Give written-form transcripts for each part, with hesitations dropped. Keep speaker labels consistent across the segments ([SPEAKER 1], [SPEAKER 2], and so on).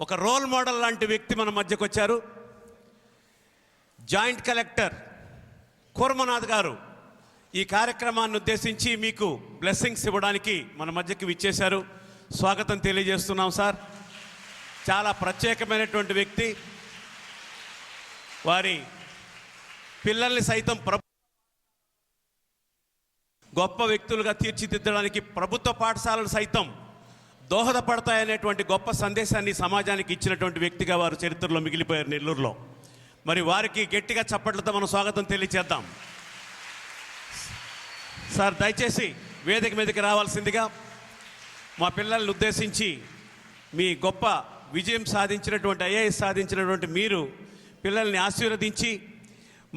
[SPEAKER 1] ఒక role model లాంటి వ్యక్తి మన మధ్యకు వచ్చారు. జాయింట్ కలెక్టర్ కూర్మనాథ్ గారు ఈ కార్యక్రమాన్ని ఉద్దేశించి మీకు బ్లెస్సింగ్స్ ఇవ్వడానికి మన మధ్యకి విచ్చేశారు. స్వాగతం తెలియజేస్తున్నాం సార్. చాలా ప్రత్యేకమైనటువంటి వ్యక్తి. వారి పిల్లల్ని సైతం గొప్ప వ్యక్తులుగా తీర్చిదిద్దడానికి ప్రభుత్వ పాఠశాలలు సైతం దోహదపడతాయనేటువంటి గొప్ప సందేశాన్ని సమాజానికి ఇచ్చినటువంటి వ్యక్తిగా వారు చరిత్రలో మిగిలిపోయారు నెల్లూరులో. మరి వారికి గట్టిగా చప్పట్లతో మనం స్వాగతం తెలియచేద్దాం. సార్ దయచేసి వేదిక మీదకి రావాల్సిందిగా. మా పిల్లల్ని ఉద్దేశించి మీ గొప్ప విజయం సాధించినటువంటి ఐఏఎస్ సాధించినటువంటి మీరు పిల్లల్ని ఆశీర్వదించి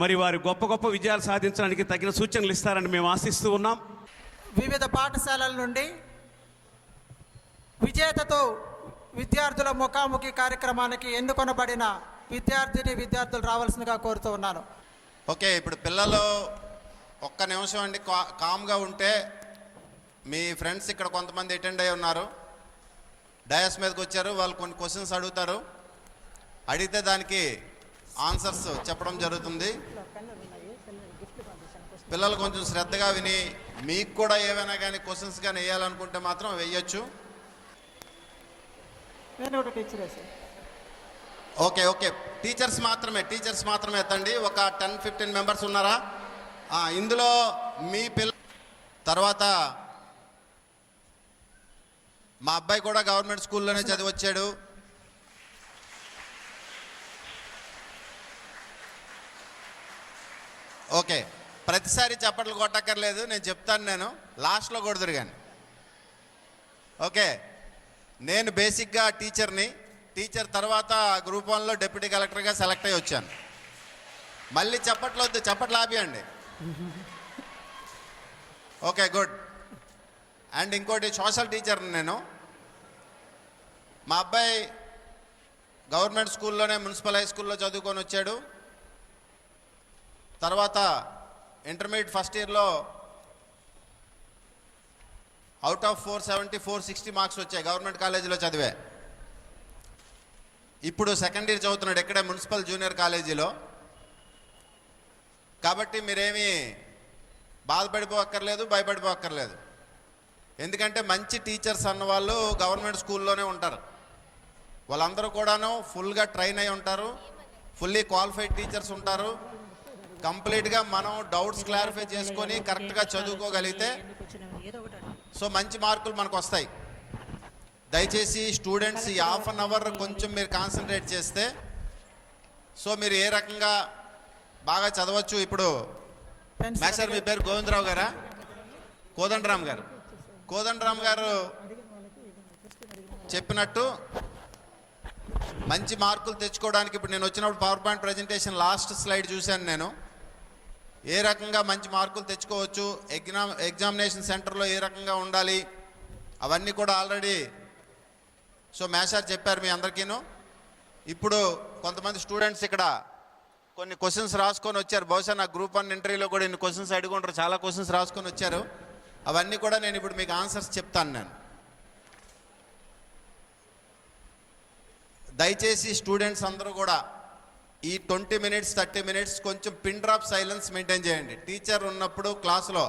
[SPEAKER 1] మరి వారి గొప్ప గొప్ప విజయాలు సాధించడానికి తగిన సూచనలు ఇస్తారని మేము ఆశిస్తూ ఉన్నాం.
[SPEAKER 2] వివిధ పాఠశాలల నుండి విజేతతో విద్యార్థుల ముఖాముఖి కార్యక్రమానికి ఎన్నుకొనబడిన విద్యార్థులు రావాల్సిందిగా కోరుతూ ఉన్నాను.
[SPEAKER 3] ఓకే, ఇప్పుడు పిల్లలు ఒక్క నిమిషం అండి కామ్గా ఉంటే. మీ ఫ్రెండ్స్ ఇక్కడ కొంతమంది అటెండ్ అయి ఉన్నారు, డయాస్ మీదకి వచ్చారు. వాళ్ళు కొన్ని క్వశ్చన్స్ అడుగుతారు, అడిగితే దానికి ఆన్సర్స్ చెప్పడం జరుగుతుంది. పిల్లలు కొంచెం శ్రద్ధగా విని మీకు కూడా ఏమైనా కానీ క్వశ్చన్స్ కానీ వేయాలనుకుంటే మాత్రం వేయచ్చు. ఓకే ఓకే, టీచర్స్ మాత్రమే ఎత్తండి. ఒక 10-15 మెంబర్స్ ఉన్నారా? ఇందులో మీ పిల్ల తర్వాత మా అబ్బాయి కూడా గవర్నమెంట్ స్కూల్లోనే చదివచ్చాడు. ఓకే, ప్రతిసారి చప్పట్లు కొట్టక్కర్లేదు, నేను చెప్తాను. నేను లాస్ట్లో కొడుతురు కానీ. ఓకే, నేను బేసిక్గా టీచర్ తర్వాత గ్రూప్ 1లో డిప్యూటీ కలెక్టర్గా సెలెక్ట్ అయ్యి వచ్చాను. మళ్ళీ చప్పట్లు ఆపియండి. Okay, good. అండ్ ఇంకోటి సోషల్ టీచర్ని నేను. మా అబ్బాయి గవర్నమెంట్ స్కూల్లోనే మున్సిపల్ హై స్కూల్లో చదువుకొని వచ్చాడు. తర్వాత ఇంటర్మీడియట్ ఫస్ట్ ఇయర్లో అవుట్ ఆఫ్ 470 460 మార్క్స్ వచ్చాయి. గవర్నమెంట్ కాలేజీలో చదివా. ఇప్పుడు సెకండ్ ఇయర్ చదువుతున్నాడు ఇక్కడే మున్సిపల్ జూనియర్ కాలేజీలో. కాబట్టి మీరేమీ బాధపడిపోక్కర్లేదు, భయపడిపోక్కర్లేదు. ఎందుకంటే మంచి టీచర్స్ అన్నవాళ్ళు గవర్నమెంట్ స్కూల్లోనే ఉంటారు. వాళ్ళందరూ కూడాను ఫుల్గా ట్రైన్ అయి ఉంటారు, ఫుల్లీ క్వాలిఫైడ్ టీచర్స్ ఉంటారు. కంప్లీట్గా మనం డౌట్స్ క్లారిఫై చేసుకొని కరెక్ట్గా చదువుకోగలిగితే సో మంచి మార్కులు మనకు వస్తాయి. దయచేసి స్టూడెంట్స్ ఈ హాఫ్ అన్ అవర్ కొంచెం మీరు కాన్సన్ట్రేట్ చేస్తే సో మీరు ఏ రకంగా బాగా చదవచ్చు. ఇప్పుడు మాస్టర్ మీ పేరు గోవిందరావు గారా? కోదండరామ్ గారు చెప్పినట్టు మంచి మార్కులు తెచ్చుకోవడానికి ఇప్పుడు నేను వచ్చినప్పుడు power point presentation last slide చూశాను నేను. ఏ రకంగా మంచి మార్కులు తెచ్చుకోవచ్చు, ఎగ్జామినేషన్ సెంటర్లో ఏ రకంగా ఉండాలి, అవన్నీ కూడా ఆల్రెడీ సో మేషార్ చెప్పారు మీ అందరికీను. ఇప్పుడు కొంతమంది స్టూడెంట్స్ ఇక్కడ కొన్ని క్వశ్చన్స్ రాసుకొని వచ్చారు. బహుశా నా గ్రూప్ 1 ఇంటర్వ్యూలో కూడా ఇన్ని క్వశ్చన్స్ అడుగుంటారు, చాలా క్వశ్చన్స్ రాసుకొని వచ్చారు. అవన్నీ కూడా నేను ఇప్పుడు మీకు ఆన్సర్స్ చెప్తాను. నేను దయచేసి స్టూడెంట్స్ అందరూ కూడా ఈ 20 minutes 30 minutes కొంచెం పిన్ డ్రాప్ సైలెన్స్ మెయింటైన్ చేయండి. టీచర్ ఉన్నప్పుడు క్లాసులో,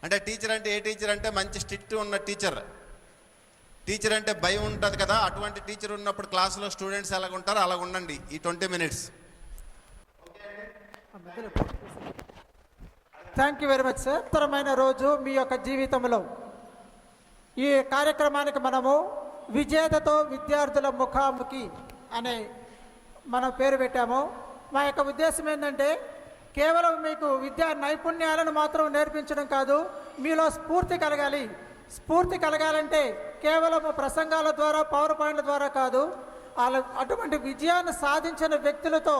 [SPEAKER 3] అంటే టీచర్ అంటే ఏ టీచర్ అంటే మంచి స్ట్రిక్ట్ ఉన్న టీచర్ అంటే భయం ఉంటుంది కదా, అటువంటి టీచర్ ఉన్నప్పుడు క్లాసులో స్టూడెంట్స్ ఎలాగ ఉంటారో అలాగ ఉండండి ఈ 20 minutes.
[SPEAKER 2] Thank you very much sir. ఉత్తరమైన రోజు మీ యొక్క జీవితంలో ఈ కార్యక్రమానికి మనము విజేతతో విద్యార్థుల ముఖాముఖి అనే మనం పేరు పెట్టాము. మా యొక్క ఉద్దేశం ఏంటంటే కేవలం మీకు విద్యా నైపుణ్యాలను మాత్రం నేర్పించడం కాదు, మీలో స్ఫూర్తి కలగాలంటే కేవలం ప్రసంగాల ద్వారా పవర్ పాయింట్ల ద్వారా కాదు, అటువంటి విజయాన్ని సాధించిన వ్యక్తులతో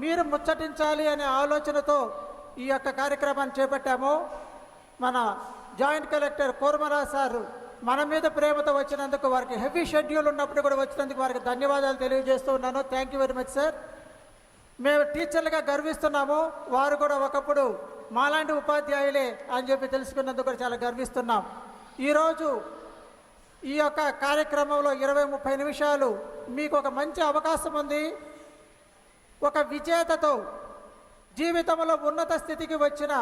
[SPEAKER 2] మీరు ముచ్చటించాలి అనే ఆలోచనతో ఈ యొక్క కార్యక్రమాన్ని చేపట్టాము. మన జాయింట్ కలెక్టర్ కూర్మరాజ్ సార్ మన మీద ప్రేమతో వచ్చినందుకు, వారికి హెవీ షెడ్యూల్ ఉన్నప్పుడు కూడా వచ్చినందుకు వారికి ధన్యవాదాలు తెలియజేస్తూ ఉన్నాను. Thank you very much sir. మేము టీచర్లుగా గర్విస్తున్నాము, వారు కూడా ఒకప్పుడు మాలాంటి ఉపాధ్యాయులే అని చెప్పి తెలుసుకున్నందుకు కూడా చాలా గర్విస్తున్నాం. ఈరోజు ఈ యొక్క కార్యక్రమంలో 20-30 నిమిషాలు మీకు ఒక మంచి అవకాశం ఉంది. ఒక విజేతతో, జీవితంలో ఉన్నత స్థితికి వచ్చిన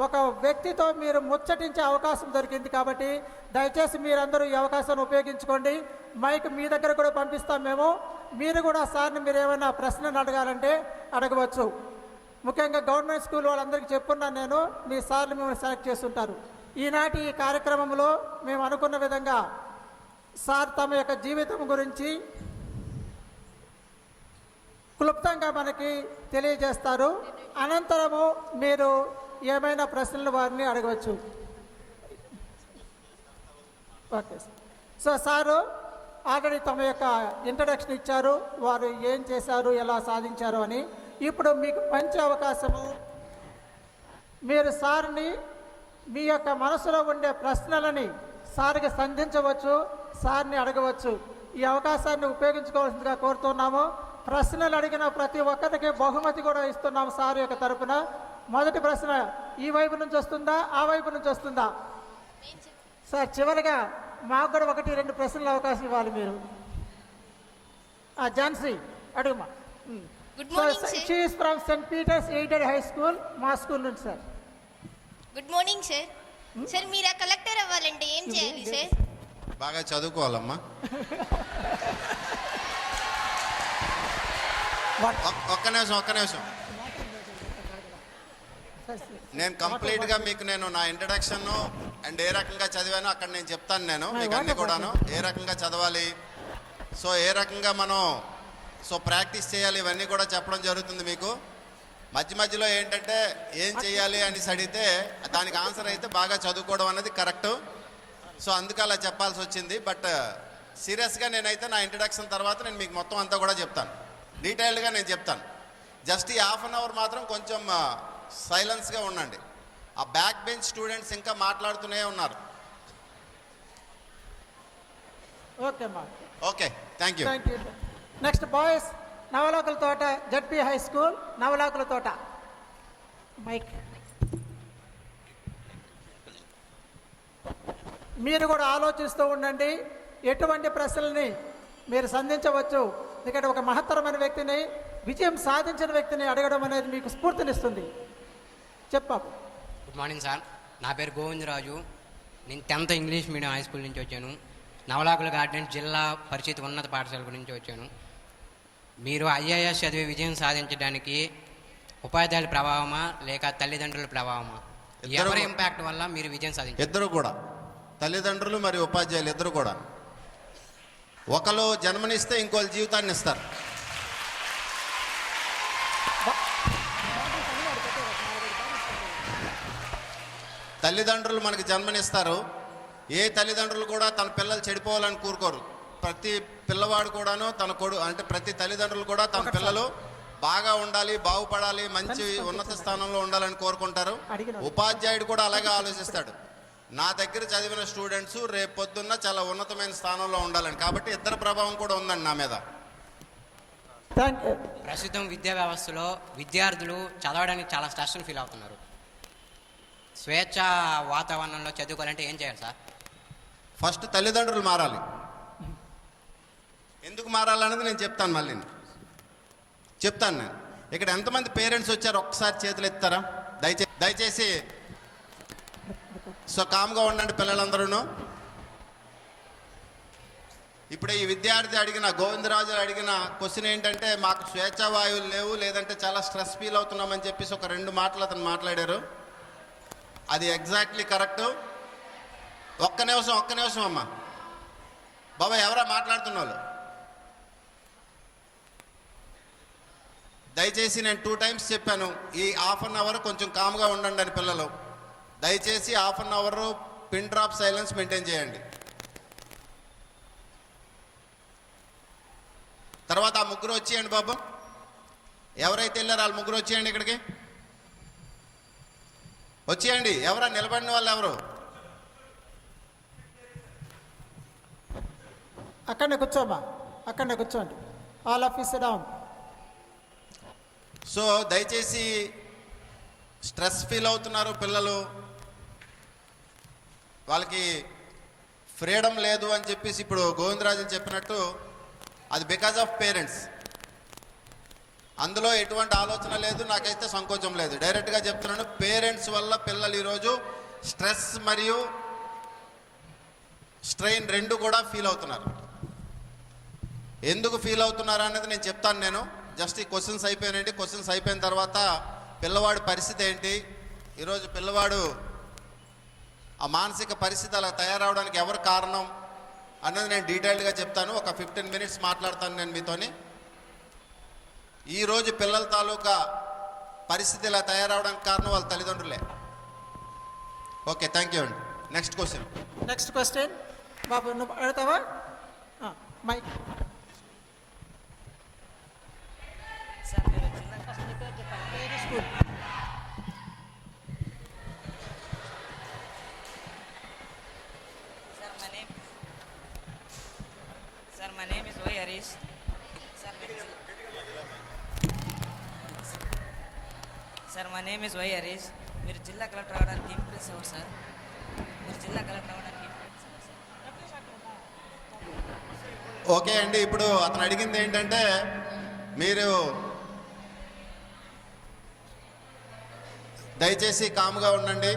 [SPEAKER 2] ఒక వ్యక్తితో మీరు ముచ్చటించే అవకాశం దొరికింది. కాబట్టి దయచేసి మీరందరూ ఈ అవకాశాన్ని ఉపయోగించుకోండి. మైక్ మీ దగ్గర కూడా పంపిస్తాం మేము. మీరు కూడా సార్ని మీరు ఏమైనా ప్రశ్నలు అడగాలంటే అడగవచ్చు. ముఖ్యంగా గవర్నమెంట్ స్కూల్ వాళ్ళందరికీ చెప్పున్నాను నేను, మీ సార్లు మిమ్మల్ని సెలెక్ట్ చేస్తుంటారు. ఈనాటి ఈ కార్యక్రమంలో మేము అనుకున్న విధంగా సార్ తమ యొక్క జీవితం గురించి క్లుప్తంగా మనకి తెలియజేస్తారు. అనంతరము మీరు ఏమైనా ప్రశ్నలు వారిని అడగవచ్చు. Okay sir. So sir already తమ యొక్క ఇంట్రడక్షన్ ఇచ్చారు, వారు ఏం చేశారు, ఎలా సాధించారు అని. ఇప్పుడు మీకు మంచి అవకాశము, మీరు సార్ని మీ యొక్క మనసులో ఉండే ప్రశ్నలని సార్కి సంధించవచ్చు, సార్ని అడగవచ్చు. ఈ అవకాశాన్ని ఉపయోగించుకోవాల్సిందిగా కోరుతున్నాము. ప్రశ్నలు అడిగిన ప్రతి ఒక్కరికి బహుమతి కూడా ఇస్తున్నాము సార్ యొక్క తరపున. మొదటి ప్రశ్న ఈ వైపు నుంచి వస్తుందా, ఆ వైపు నుంచి వస్తుందా? సార్ చివరిగా మాకు కూడా 1-2 ప్రశ్నల అవకాశం ఇవ్వాలి మీరు. ఝాన్సీ అడుగుమా.
[SPEAKER 4] Good morning sir.
[SPEAKER 2] She is from saint Peter's aided high school, మా స్కూల్ నుంచి sir.
[SPEAKER 4] Good morning sir. Sir మీరు కలెక్టర్ అవ్వాలంటే ఏం చేయాలి సార్?
[SPEAKER 3] బాగా చదువుకోవాలమ్మా. ఒక్క నిమిషం. నేను కంప్లీట్గా మీకు నా ఇంట్రడక్షన్ అండ్ ఏ రకంగా చదివానో అక్కడ నేను చెప్తాను. నేను మీకు అన్ని కూడాను ఏ రకంగా చదవాలి, సో ఏ రకంగా మనం ప్రాక్టీస్ చేయాలి, ఇవన్నీ కూడా చెప్పడం జరుగుతుంది మీకు. మధ్యలో ఏంటంటే ఏం చేయాలి అని అడిగితే దానికి ఆన్సర్ అయితే బాగా చదువుకోవడం అనేది కరెక్ట్. సో అందుకు అలా చెప్పాల్సి వచ్చింది. బట్ సీరియస్గా నేనైతే నా ఇంట్రడక్షన్ తర్వాత నేను మీకు మొత్తం అంతా కూడా చెప్తాను, డీటెయిల్డ్గా నేను చెప్తాను. జస్ట్ ఈ ½ అవర్ మాత్రం కొంచెం సైలెన్స్గా ఉండండి. ఆ బ్యాక్ బెంచ్ స్టూడెంట్స్ ఇంకా మాట్లాడుతూనే ఉన్నారు.
[SPEAKER 2] ఓకే అమ్మా.
[SPEAKER 3] Okay, thank you.
[SPEAKER 2] Next boys, Navalakula తోట జడ్పీ హై స్కూల్, నవలాకుల తోట. మైక్. మీరు కూడా ఆలోచిస్తూ ఉండండి, ఎటువంటి ప్రశ్నల్ని మీరు సంధించవచ్చు. ఇక్కడ ఒక మహత్తరమైన వ్యక్తిని, విజయం సాధించిన వ్యక్తిని అడగడం అనేది మీకు స్ఫూర్తినిస్తుంది. చెప్పాము.
[SPEAKER 5] Good morning sir. నా పేరు గోవిందరాజు. నేను 10th English medium high school నుంచి వచ్చాను. నవలాకుల గార్డెన్ జిల్లా పరిషత్ ఉన్నత పాఠశాల గురించి వచ్చాను. మీరు ఐఏఎస్ చదివి విజయం సాధించడానికి ఉపాధ్యాయుల ప్రభావమా లేక తల్లిదండ్రుల ప్రభావమా, ఎవరి ఇంపాక్ట్ వల్ల మీరు విజయం సాధించారు?
[SPEAKER 3] ఇద్దరు కూడా, తల్లిదండ్రులు మరియు ఉపాధ్యాయులు ఇద్దరు కూడా. ఒకరు జన్మనిస్తే ఇంకోళ్ళు జీవితాన్ని ఇస్తారు. తల్లిదండ్రులు మనకి జన్మనిస్తారు. ఏ తల్లిదండ్రులు కూడా తన పిల్లలు చెడిపోవాలని కోరుకోరు. ప్రతి పిల్లవాడు కూడాను ప్రతి తల్లిదండ్రులు కూడా తన పిల్లలు బాగా ఉండాలి, బాగుపడాలి, మంచి ఉన్నత స్థానంలో ఉండాలని కోరుకుంటారు. ఉపాధ్యాయుడు కూడా అలాగే ఆలోచిస్తాడు. నా దగ్గర చదివిన స్టూడెంట్స్ రేపు పొద్దున్న చాలా ఉన్నతమైన స్థానంలో ఉండాలని. కాబట్టి ఇద్దరు ప్రభావం కూడా ఉందండి నా మీద.
[SPEAKER 5] ప్రస్తుతం విద్యా వ్యవస్థలో విద్యార్థులు చదవడానికి చాలా స్ట్రెస్ని ఫీల్ అవుతున్నారు. స్వేచ్ఛ వాతావరణంలో చదువుకోవాలంటే ఏం చేయాలి సార్?
[SPEAKER 3] ఫస్ట్ తల్లిదండ్రులు మారాలి. ఎందుకు మారాలన్నది నేను చెప్తాను. మళ్ళీ చెప్తాను. నేను ఇక్కడ ఎంతమంది పేరెంట్స్ వచ్చారు ఒక్కసారి చేతులు ఎత్తారా? దయచేసి సో కామ్గా ఉండండి పిల్లలందరూ. ఇప్పుడు ఈ విద్యార్థి అడిగిన, గోవిందరాజు అడిగిన క్వశ్చన్ ఏంటంటే, మాకు స్వేచ్ఛా వాయువులు లేవు, లేదంటే చాలా స్ట్రెస్ ఫీల్ అవుతున్నామని చెప్పేసి ఒక 2 మాటలు అతను మాట్లాడారు. అది ఎగ్జాక్ట్లీ కరెక్ట్. ఒక్క నిమిషం అమ్మా. బాబా ఎవరా మాట్లాడుతున్న వాళ్ళు? దయచేసి నేను 2 times చెప్పాను, ఈ ½ అవర్ కొంచెం కామ్గా ఉండండి అని. పిల్లలు దయచేసి ½ hour pin drop silence maintain చేయండి. తర్వాత ఆ ముగ్గురు వచ్చేయండి బాబు. ఎవరైతే వెళ్ళారో వాళ్ళు ముగ్గురు వచ్చేయండి ఇక్కడికి. వచ్చేయండి. ఎవరా నిలబడిన వాళ్ళు ఎవరు?
[SPEAKER 2] అక్కడనే కూర్చోమ్మా, అక్కడనే కూర్చోండి. All of you SIT down.
[SPEAKER 3] So దయచేసి స్ట్రెస్ ఫీల్ అవుతున్నారు పిల్లలు, వాళ్ళకి ఫ్రీడమ్ లేదు అని చెప్పేసి ఇప్పుడు గోవిందరాజు చెప్పినట్టు అది బికాజ్ ఆఫ్ పేరెంట్స్. అందులో ఎటువంటి ఆలోచన లేదు, నాకైతే సంకోచం లేదు. డైరెక్ట్గా చెప్తున్నాను, పేరెంట్స్ వల్ల పిల్లలు ఈరోజు స్ట్రెస్ మరియు స్ట్రెయిన్ రెండు కూడా ఫీల్ అవుతున్నారు. ఎందుకు ఫీల్ అవుతున్నారు అనేది నేను చెప్తాను. నేను జస్ట్ ఈ క్వశ్చన్స్ అయిపోయానండి. క్వశ్చన్స్ అయిపోయిన తర్వాత పిల్లవాడి పరిస్థితి ఏంటి, ఈరోజు పిల్లవాడు ఆ మానసిక పరిస్థితి అలా తయారవడానికి ఎవరు కారణం అన్నది నేను డీటెయిల్డ్గా చెప్తాను. ఒక 15 మినిట్స్ మాట్లాడతాను నేను మీతోని. ఈరోజు పిల్లల తాలూకా పరిస్థితి ఇలా తయారవడానికి కారణం వాళ్ళ తల్లిదండ్రులే. ఓకే, థ్యాంక్ యూ అండి. Next question.
[SPEAKER 2] నెక్స్ట్ క్వశ్చన్ బాబు, నువ్వు అడుగుతావా? మైక్.
[SPEAKER 6] సార్ మీరు జిల్లా
[SPEAKER 2] school.
[SPEAKER 6] Sir my name is Y Harish. Sir my name is Y Harish. మీరు జిల్లా కలెక్టర్ అవ్వడానికి ఇంప్రెస్ అవ్వరు సార్. మీరు జిల్లా కలెక్టర్ అవ్వడానికి ఇంప్రెస్ అవ్వరు సార్.
[SPEAKER 3] ఓకే అండి, ఇప్పుడు అతను అడిగింది ఏంటంటే మీరు దయచేసి కామ్గా ఉండండి.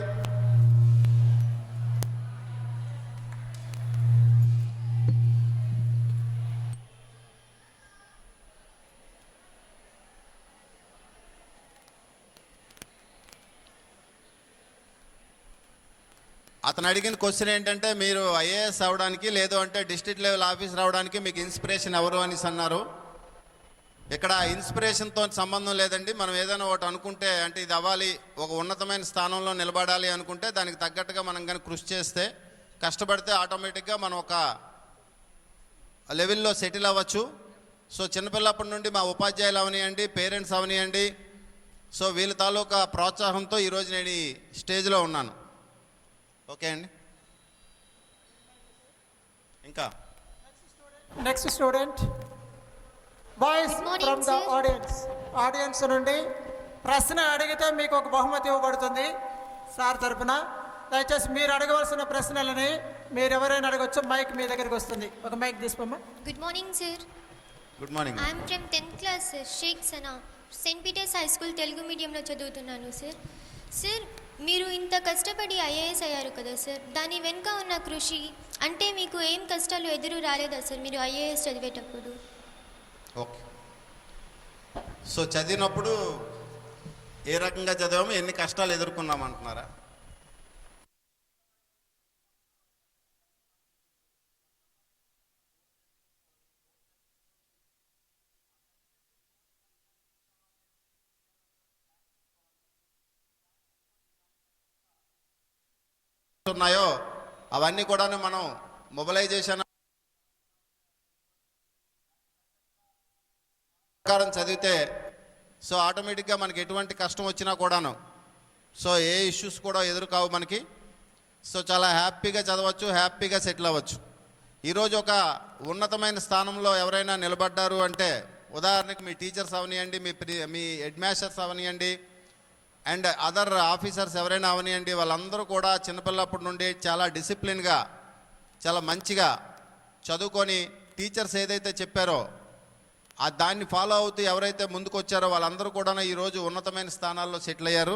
[SPEAKER 3] అతను అడిగిన క్వశ్చన్ ఏంటంటే మీరు ఐఏఎస్ అవ్వడానికి లేదు అంటే డిస్ట్రిక్ట్ లెవెల్ ఆఫీస్ రావడానికి మీకు ఇన్స్పిరేషన్ ఎవరు అనేసి అన్నారు. ఇక్కడ ఇన్స్పిరేషన్తో సంబంధం లేదండి. మనం ఏదైనా ఒకటి అనుకుంటే, అంటే ఇది అవ్వాలి, ఒక ఉన్నతమైన స్థానంలో నిలబడాలి అనుకుంటే దానికి తగ్గట్టుగా మనం కానీ కృషి చేస్తే, కష్టపడితే ఆటోమేటిక్గా మనం ఒక లెవెల్లో సెటిల్ అవ్వచ్చు. సో చిన్నపిల్లప్పటి నుండి మా ఉపాధ్యాయులు అవనియండి, పేరెంట్స్ అవనియండి, సో వీళ్ళ తాలూకా ప్రోత్సాహంతో ఈరోజు నేను ఈ స్టేజ్లో ఉన్నాను. ఓకే అండి. ఇంకా
[SPEAKER 2] next student voice
[SPEAKER 4] Good morning,
[SPEAKER 2] from the
[SPEAKER 4] sir.
[SPEAKER 2] Audience నుండి ప్రశ్న అడిగితే మీకు ఒక బహుమతి ఇవ్వబడుతుంది సార్ తరపున. దయచేసి మీరు అడగవలసిన ప్రశ్నలని మీరు ఎవరైనా అడగవచ్చు. మైక్ మీ దగ్గరికి వస్తుంది. ఒక మైక్ తీసుకోమ్మా.
[SPEAKER 4] Good morning sir.
[SPEAKER 3] Good morning.
[SPEAKER 4] I'm from 10th class sir, Shaikh Sana, Saint Peter's high school Telugu మీడియంలో చదువుతున్నాను సార్. సార్, మీరు ఇంత కష్టపడి ఐఏఎస్ అయ్యారు కదా సార్, దాని వెనుక ఉన్న కృషి అంటే మీకు ఏం కష్టాలు ఎదురు రాలేదా సార్ మీరు ఐఏఎస్ చదివేటప్పుడు?
[SPEAKER 3] ఓకే, సో చదివినప్పుడు ఏ రకంగా చదివాము, ఎన్ని కష్టాలు ఎదుర్కొన్నాము అంటున్నారా? ఉన్నాయో అవన్నీ కూడా మనం మొబిలైజేషన్ ప్రకారం చదివితే సో ఆటోమేటిక్గా మనకి ఎటువంటి కష్టం వచ్చినా కూడాను సో ఏ ఇష్యూస్ కూడా ఎదురుకావు మనకి. సో చాలా హ్యాపీగా చదవచ్చు, హ్యాపీగా సెటిల్ అవ్వచ్చు. ఈరోజు ఒక ఉన్నతమైన స్థానంలో ఎవరైనా నిలబడ్డారు అంటే, ఉదాహరణకి మీ టీచర్స్ అవనియండి, మీ హెడ్ మాస్టర్స్ అవనియండి, అండ్ అదర్ ఆఫీసర్స్ ఎవరైనా అవనియండి, వాళ్ళందరూ కూడా చిన్నపిల్లప్పటి నుండి చాలా డిసిప్లిన్గా, చాలా మంచిగా చదువుకొని టీచర్స్ ఏదైతే చెప్పారో దాన్ని ఫాలో అవుతూ ఎవరైతే ముందుకు వచ్చారో వాళ్ళందరూ కూడా ఈరోజు ఉన్నతమైన స్థానాల్లో సెటిల్ అయ్యారు.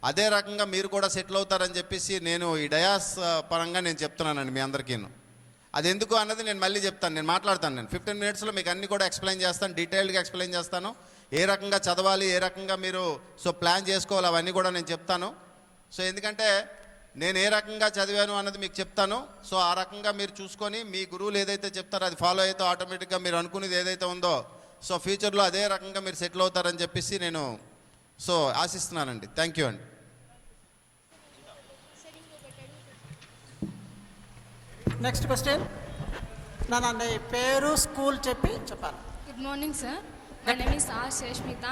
[SPEAKER 3] అదే రకంగా మీరు కూడా సెటిల్ అవుతారని చెప్పేసి నేను ఈ డయాస్ పరంగా నేను చెప్తున్నానండి మీ అందరికీ. అది ఎందుకు అన్నది నేను మళ్ళీ చెప్తాను, నేను మాట్లాడతాను. నేను 15 మినిట్స్లో మీకు అన్ని కూడా ఎక్స్ప్లెయిన్ చేస్తాను, డీటెయిల్డ్గా ఎక్స్ప్లెయిన్ చేస్తాను. ఏ రకంగా చదవాలి, ఏ రకంగా మీరు సో ప్లాన్ చేసుకోవాలి, అవన్నీ కూడా నేను చెప్తాను. సో ఎందుకంటే నేను ఏ రకంగా చదివాను అన్నది మీకు చెప్తాను. సో ఆ రకంగా మీరు చూసుకొని మీ గురువులు ఏదైతే చెప్తారో అది ఫాలో అయితే ఆటోమేటిక్గా మీరు అనుకునేది ఏదైతే ఉందో సో ఫ్యూచర్లో అదే రకంగా మీరు సెటిల్ అవుతారని చెప్పేసి నేను సో ఆశిస్తున్నానండి. థ్యాంక్ యూ అండి.
[SPEAKER 2] Next question. నా పేరు, స్కూల్ చెప్పాలి.
[SPEAKER 7] Good morning sir, my name is R Sheshmita,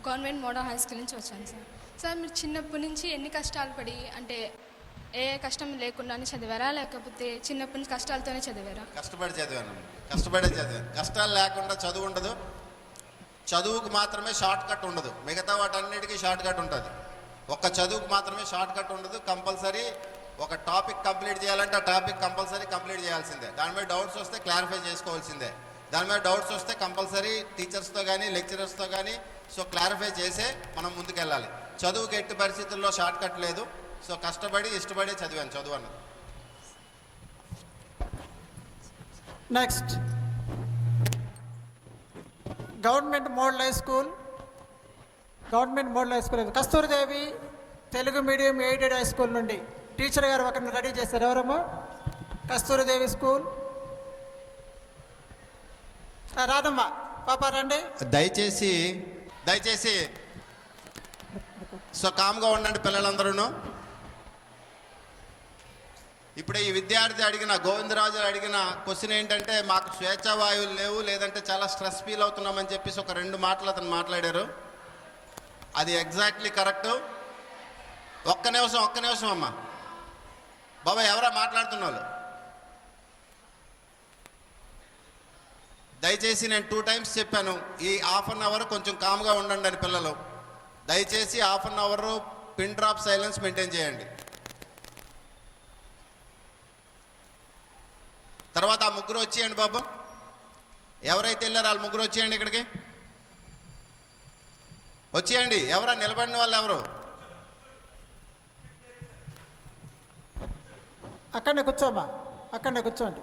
[SPEAKER 7] government model high school నుంచి వచ్చాను సార్. సార్, మీరు చిన్నప్పటి నుంచి ఎన్ని కష్టాలు పడి, అంటే ఏ కష్టం లేకుండానే చదివారా, లేకపోతే చిన్నప్పటి నుంచి కష్టాలతోనే చదివారా?
[SPEAKER 3] కష్టపడే చదివాను. కష్టాలు లేకుండా చదువు ఉండదు. చదువుకు మాత్రమే షార్ట్ కట్ ఉండదు, మిగతా వాటన్నిటికీ షార్ట్ కట్ ఉంటుంది. ఒక్క చదువుకు మాత్రమే షార్ట్ కట్ ఉండదు. కంపల్సరీ ఒక టాపిక్ కంప్లీట్ చేయాలంటే ఆ టాపిక్ కంపల్సరీ కంప్లీట్ చేయాల్సిందే. దాని మీద డౌట్స్ వస్తే క్లారిఫై చేసుకోవాల్సిందే. దాని మీద డౌట్స్ వస్తే కంపల్సరీ టీచర్స్తో కానీ లెక్చరర్స్తో కానీ సో క్లారిఫై చేసే మనం ముందుకెళ్ళాలి. చదువుకి ఎట్టి పరిస్థితుల్లో షార్ట్ కట్ లేదు. సో కష్టపడి ఇష్టపడి చదివాను చదువు అన్నది.
[SPEAKER 2] Next government model high school Kasturidevi Telugu medium aided high school నుండి టీచర్ గారు ఒకరిని రెడీ చేశారు. ఎవరమ్మా? కస్తూరిదేవి స్కూల్ రాదమ్మా, పాప రండి.
[SPEAKER 3] దయచేసి సో కామ్గా ఉండండి పిల్లలందరూ. ఇప్పుడే ఈ విద్యార్థి అడిగిన గోవిందరాజు అడిగిన క్వశ్చన్ ఏంటంటే, మాకు స్వేచ్ఛా వాయువులు లేవు, లేదంటే చాలా స్ట్రెస్ ఫీల్ అవుతున్నామని చెప్పేసి ఒక 2 మాటలు అతను మాట్లాడారు. అది ఎగ్జాక్ట్లీ కరెక్ట్. ఒక్క నిమిషం అమ్మా. బాబాయ్ ఎవరా మాట్లాడుతున్న వాళ్ళు? దయచేసి నేను 2 టైమ్స్ చెప్పాను, ఈ హాఫ్ అన్ అవర్ కొంచెం కామ్గా ఉండండి అని. పిల్లలు దయచేసి half an hour pin drop silence maintain చేయండి. తర్వాత ఆ ముగ్గురు వచ్చేయండి బాబు. ఎవరైతే వెళ్ళారో వాళ్ళు ముగ్గురు వచ్చేయండి ఇక్కడికి. వచ్చేయండి. ఎవరా నిలబడిన వాళ్ళు ఎవరు?
[SPEAKER 2] అక్కడనే కూర్చోమ్మా, అక్కడనే కూర్చోండి.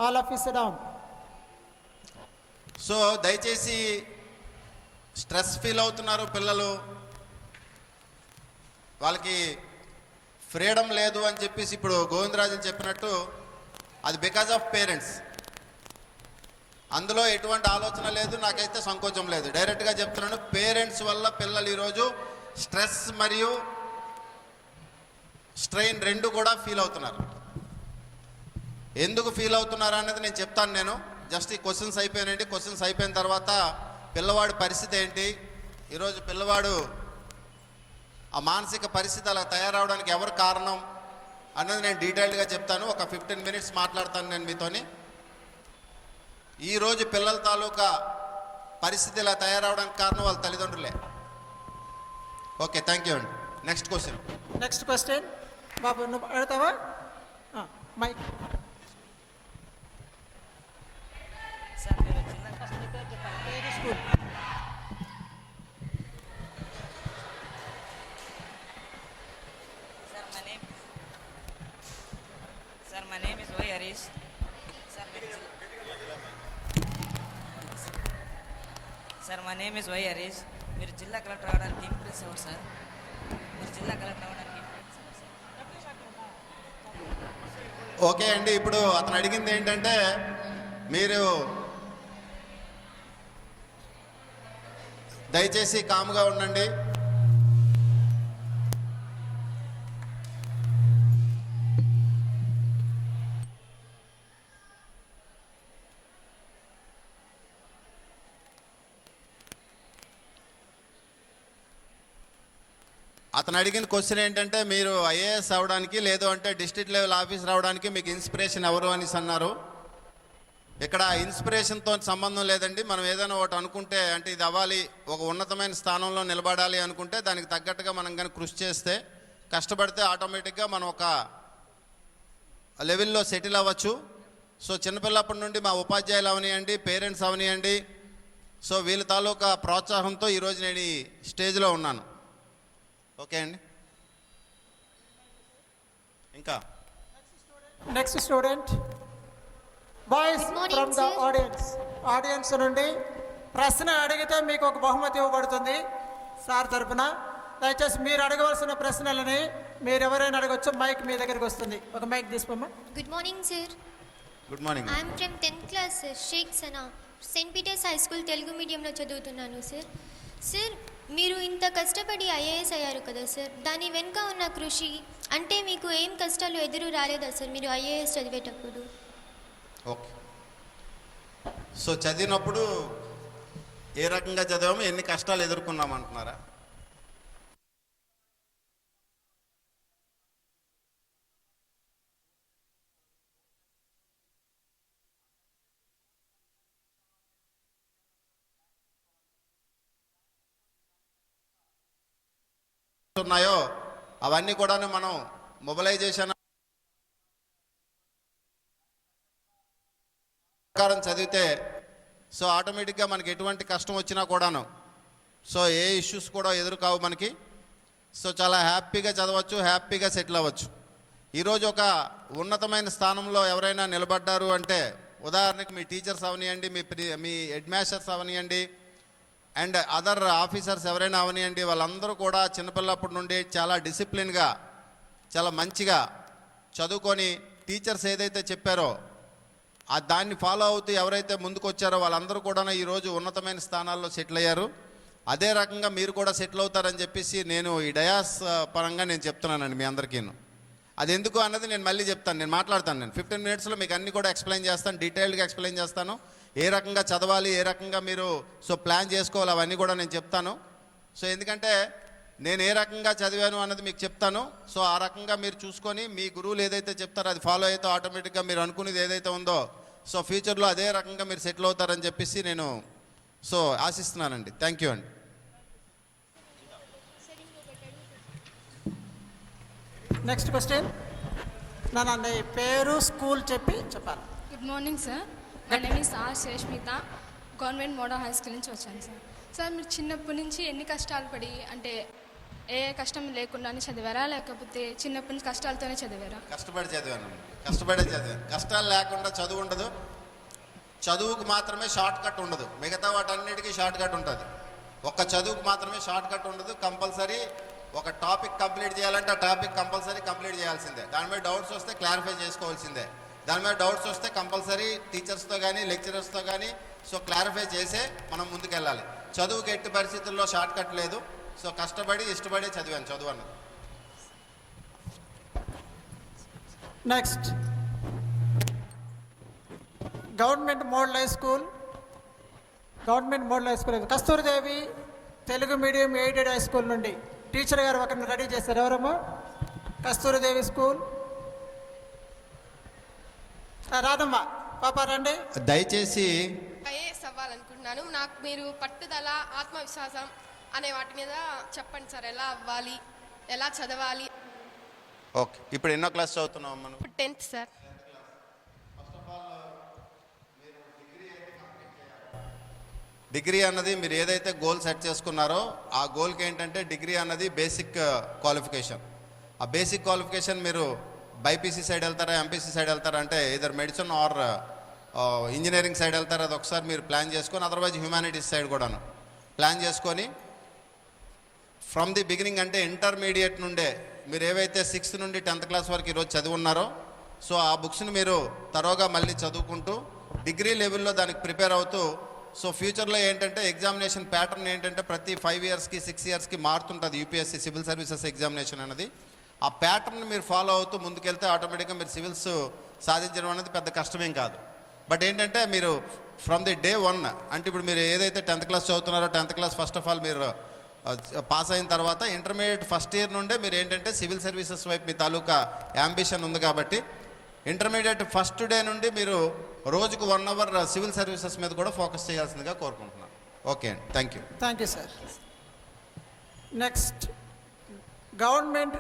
[SPEAKER 2] All of you SIT down.
[SPEAKER 3] So దయచేసి స్ట్రెస్ ఫీల్ అవుతున్నారు పిల్లలు, వాళ్ళకి ఫ్రీడమ్ లేదు అని చెప్పేసి ఇప్పుడు గోవిందరాజన్ చెప్పినట్టు అది బికాజ్ ఆఫ్ పేరెంట్స్. అందులో ఎటువంటి ఆలోచన లేదు, నాకైతే సంకోచం లేదు. డైరెక్ట్గా చెప్తున్నాను, పేరెంట్స్ వల్ల పిల్లలు ఈరోజు స్ట్రెస్ మరియు స్ట్రెయిన్ 2 కూడా ఫీల్ అవుతున్నారు. ఎందుకు ఫీల్ అవుతున్నారు అనేది నేను చెప్తాను. నేను జస్ట్ ఈ క్వశ్చన్స్ అయిపోయానండి. క్వశ్చన్స్ అయిపోయిన తర్వాత పిల్లవాడి పరిస్థితి ఏంటి, ఈరోజు పిల్లవాడు ఆ మానసిక పరిస్థితి అలా తయారవడానికి ఎవరు కారణం అన్నది నేను డీటెయిల్డ్గా చెప్తాను. ఒక 15 మినిట్స్ మాట్లాడతాను నేను మీతోని. ఈరోజు పిల్లల తాలూకా పరిస్థితి ఇలా తయారవడానికి కారణం వాళ్ళ తల్లిదండ్రులే. ఓకే, థ్యాంక్ యూ అండి. నెక్స్ట్ క్వశ్చన్
[SPEAKER 2] బాబు, నువ్వు అడుగుతావా? మైక్.
[SPEAKER 6] సార్ మీరు జిల్లా
[SPEAKER 2] school
[SPEAKER 6] sir my name is Y Harish. Sir my name is Y Harish. మీరు జిల్లా కలెక్టర్ అవ్వడానికి ఇంప్రెస్ అవ్వరు సార్.
[SPEAKER 3] ఓకే అండి. ఇప్పుడు అతను అడిగింది ఏంటంటే, మీరు దయచేసి కామ్గా ఉండండి. అతను అడిగిన క్వశ్చన్ ఏంటంటే, మీరు ఐఏఎస్ అవ్వడానికి లేదు అంటే డిస్ట్రిక్ట్ లెవెల్ ఆఫీస్ రావడానికి మీకు ఇన్స్పిరేషన్ ఎవరు అని అన్నారు. ఇక్కడ ఇన్స్పిరేషన్తో సంబంధం లేదండి. మనం ఏదైనా ఒకటి అనుకుంటే, అంటే ఇది అవ్వాలి, ఒక ఉన్నతమైన స్థానంలో నిలబడాలి అనుకుంటే దానికి తగ్గట్టుగా మనం కానీ కృషి చేస్తే, కష్టపడితే ఆటోమేటిక్గా మనం ఒక లెవెల్లో సెటిల్ అవ్వచ్చు. సో చిన్నపిల్లప్పటి నుండి మా ఉపాధ్యాయులు అవనియండి, పేరెంట్స్ అవనియండి, సో వీళ్ళ తాలూకా ప్రోత్సాహంతో ఈరోజు నేను ఈ స్టేజ్లో ఉన్నాను. ఓకే అండి. ఇంకా
[SPEAKER 2] next student boys
[SPEAKER 4] Good morning,
[SPEAKER 2] from the
[SPEAKER 4] sir.
[SPEAKER 2] Audience నుండి ప్రశ్న అడిగితే మీకు ఒక బహుమతి ఇవ్వబడుతుంది సార్ తరపున. దయచేసి మీరు అడగవలసిన ప్రశ్నలని మీరు ఎవరైనా అడగవచ్చు. మైక్ మీ దగ్గరికి వస్తుంది. ఒక మైక్ తీసుకోమ్మా.
[SPEAKER 4] Good morning sir.
[SPEAKER 3] Good morning.
[SPEAKER 4] I'm from 10th class Shaikh Sana, Saint Peter's high school Telugu మీడియంలో చదువుతున్నాను సార్. సార్, మీరు ఇంత కష్టపడి ఐఏఎస్ అయ్యారు కదా సార్, దాని వెనుక ఉన్న కృషి అంటే మీకు ఏం కష్టాలు ఎదురు రాలేదా సార్ మీరు ఐఏఎస్ చదివేటప్పుడు?
[SPEAKER 3] ఓకే. సో చదివినప్పుడు ఏ రకంగా చదివాము, ఎన్ని కష్టాలు ఎదుర్కొన్నాం అంటున్నారా? ఉన్నాయో అవన్నీ కూడా మనం మొబిలైజేషన్ ప్రకారం చదివితే సో ఆటోమేటిక్గా మనకి ఎటువంటి కష్టం వచ్చినా కూడాను సో ఏ ఇష్యూస్ కూడా ఎదురు కావు మనకి. సో చాలా హ్యాపీగా చదవచ్చు, హ్యాపీగా సెటిల్ అవ్వచ్చు. ఈరోజు ఒక ఉన్నతమైన స్థానంలో ఎవరైనా నిలబడ్డారు అంటే ఉదాహరణకి మీ టీచర్స్ అవనియండి, మీ హెడ్ మాస్టర్స్ అవనియండి, అండ్ అదర్ ఆఫీసర్స్ ఎవరైనా అవనియండి, వాళ్ళందరూ కూడా చిన్నపిల్లప్పటి నుండి చాలా డిసిప్లిన్గా చాలా మంచిగా చదువుకొని టీచర్స్ ఏదైతే చెప్పారో దాన్ని ఫాలో అవుతూ ఎవరైతే ముందుకు వచ్చారో వాళ్ళందరూ కూడా ఈరోజు ఉన్నతమైన స్థానాల్లో సెటిల్ అయ్యారు. అదే రకంగా మీరు కూడా సెటిల్ అవుతారని చెప్పేసి నేను ఈ డయాస్ పరంగా నేను చెప్తున్నానండి మీ అందరికీ. అది ఎందుకు అన్నది నేను మళ్ళీ చెప్తాను, నేను మాట్లాడతాను. నేను 15 మినిట్స్లో మీకు అన్ని కూడా ఎక్స్ప్లెయిన్ చేస్తాను, డీటెయిల్డ్గా ఎక్స్ప్లెయిన్ చేస్తాను. ఏ రకంగా చదవాలి, ఏ రకంగా మీరు సో ప్లాన్ చేసుకోవాలి, అవన్నీ కూడా నేను చెప్తాను. సో ఎందుకంటే నేను ఏ రకంగా చదివాను అన్నది మీకు చెప్తాను. సో ఆ రకంగా మీరు చూసుకొని మీ గురువులు ఏదైతే చెప్తారో అది ఫాలో అయితే ఆటోమేటిక్గా మీరు అనుకునేది ఏదైతే ఉందో సో ఫ్యూచర్లో అదే రకంగా మీరు సెటిల్ అవుతారని చెప్పేసి నేను సో ఆశిస్తున్నానండి. థ్యాంక్ యూ అండి.
[SPEAKER 2] Next question. నా పేరు, స్కూల్ చెప్పాలి.
[SPEAKER 7] Good morning sir. My name is R Sheshmita. Government model high school నుంచి వచ్చాను సార్. సార్ మీరు చిన్నప్పటి నుంచి ఎన్ని కష్టాలు పడి, అంటే ఏ కష్టం లేకుండానే చదివారా, లేకపోతే చిన్నప్పటి నుంచి కష్టాలతోనే చదివారా?
[SPEAKER 3] కష్టపడే చదివాను. కష్టాలు లేకుండా చదువు ఉండదు. చదువుకు మాత్రమే షార్ట్ కట్ ఉండదు, మిగతా వాటన్నిటికీ షార్ట్ కట్ ఉంటుంది. ఒక్క చదువుకు మాత్రమే షార్ట్ కట్ ఉండదు. కంపల్సరీ ఒక టాపిక్ కంప్లీట్ చేయాలంటే ఆ టాపిక్ కంపల్సరీ కంప్లీట్ చేయాల్సిందే. దాని మీద డౌట్స్ వస్తే క్లారిఫై చేసుకోవాల్సిందే. దాని మీద డౌట్స్ వస్తే కంపల్సరీ టీచర్స్తో కానీ లెక్చరర్స్తో కానీ సో క్లారిఫై చేసే మనం ముందుకెళ్ళాలి. చదువుకి ఎట్టి పరిస్థితుల్లో షార్ట్ కట్ లేదు. సో కష్టపడి ఇష్టపడి చదివాను చదువు అన్నది.
[SPEAKER 2] Next, government model high school Kasturidevi Telugu medium aided high school నుండి టీచర్ గారు ఒకరిని రెడీ చేశారు. ఎవరమ్మా? కస్తూరిదేవి స్కూల్ రాదమ్మా, పాప రండి.
[SPEAKER 3] దయచేసి
[SPEAKER 8] ఐఏఎస్ అవ్వాలనుకుంటున్నాను. నాకు మీరు పట్టుదల, ఆత్మవిశ్వాసం అనే వాటి మీద చెప్పండి సార్. ఎలా అవ్వాలి, ఎలా చదవాలి?
[SPEAKER 3] ఓకే, ఇప్పుడు ఎన్నో క్లాస్ చదువుతున్నాం మనం?
[SPEAKER 8] ఇప్పుడు 10th సార్.
[SPEAKER 3] డిగ్రీ అన్నది మీరు ఏదైతే గోల్ సెట్ చేసుకున్నారో ఆ గోల్కి ఏంటంటే డిగ్రీ అన్నది బేసిక్ క్వాలిఫికేషన్. ఆ బేసిక్ క్వాలిఫికేషన్ మీరు బైపీసీ సైడ్ వెళ్తారా, ఎంపీసీ సైడ్ వెళ్తారా అంటే either medicine or engineering side వెళ్తారా, అది ఒకసారి మీరు ప్లాన్ చేసుకొని, అదర్వైజ్ హ్యుమానిటీస్ సైడ్ కూడాను ప్లాన్ చేసుకొని ఫ్రమ్ ది బిగినింగ్ అంటే ఇంటర్మీడియట్ నుండే మీరు ఏవైతే 6th నుండి 10th క్లాస్ వరకు ఈరోజు చదివి ఉన్నారో సో ఆ బుక్స్ని మీరు తరోగా మళ్ళీ చదువుకుంటూ డిగ్రీ లెవెల్లో దానికి ప్రిపేర్ అవుతూ సో ఫ్యూచర్లో ఏంటంటే ఎగ్జామినేషన్ ప్యాటర్న్ ఏంటంటే ప్రతి 5 ఇయర్స్కి 6 ఇయర్స్కి మారుతుంటుంది. యూపీఎస్సీ సివిల్ సర్వీసెస్ ఎగ్జామినేషన్ అనేది ఆ ప్యాటర్న్ మీరు ఫాలో అవుతూ ముందుకెళ్తే ఆటోమేటిక్గా మీరు సివిల్స్ సాధించడం అనేది పెద్ద కష్టమేం కాదు. బట్ ఏంటంటే మీరు ఫ్రమ్ ది డే 1 అంటే ఇప్పుడు మీరు ఏదైతే 10th క్లాస్ చదువుతున్నారో 10th class first of all మీరు పాస్ అయిన తర్వాత ఇంటర్మీడియట్ ఫస్ట్ ఇయర్ నుండే మీరు ఏంటంటే సివిల్ సర్వీసెస్ వైపు మీ తాలూకా యాంబిషన్ ఉంది కాబట్టి ఇంటర్మీడియట్ ఫస్ట్ డే నుండి మీరు రోజుకు 1 అవర్ సివిల్ సర్వీసెస్ మీద కూడా ఫోకస్ చేయాల్సిందిగా కోరుకుంటున్నాను. ఓకే అండి, thank you
[SPEAKER 2] sir. Next, government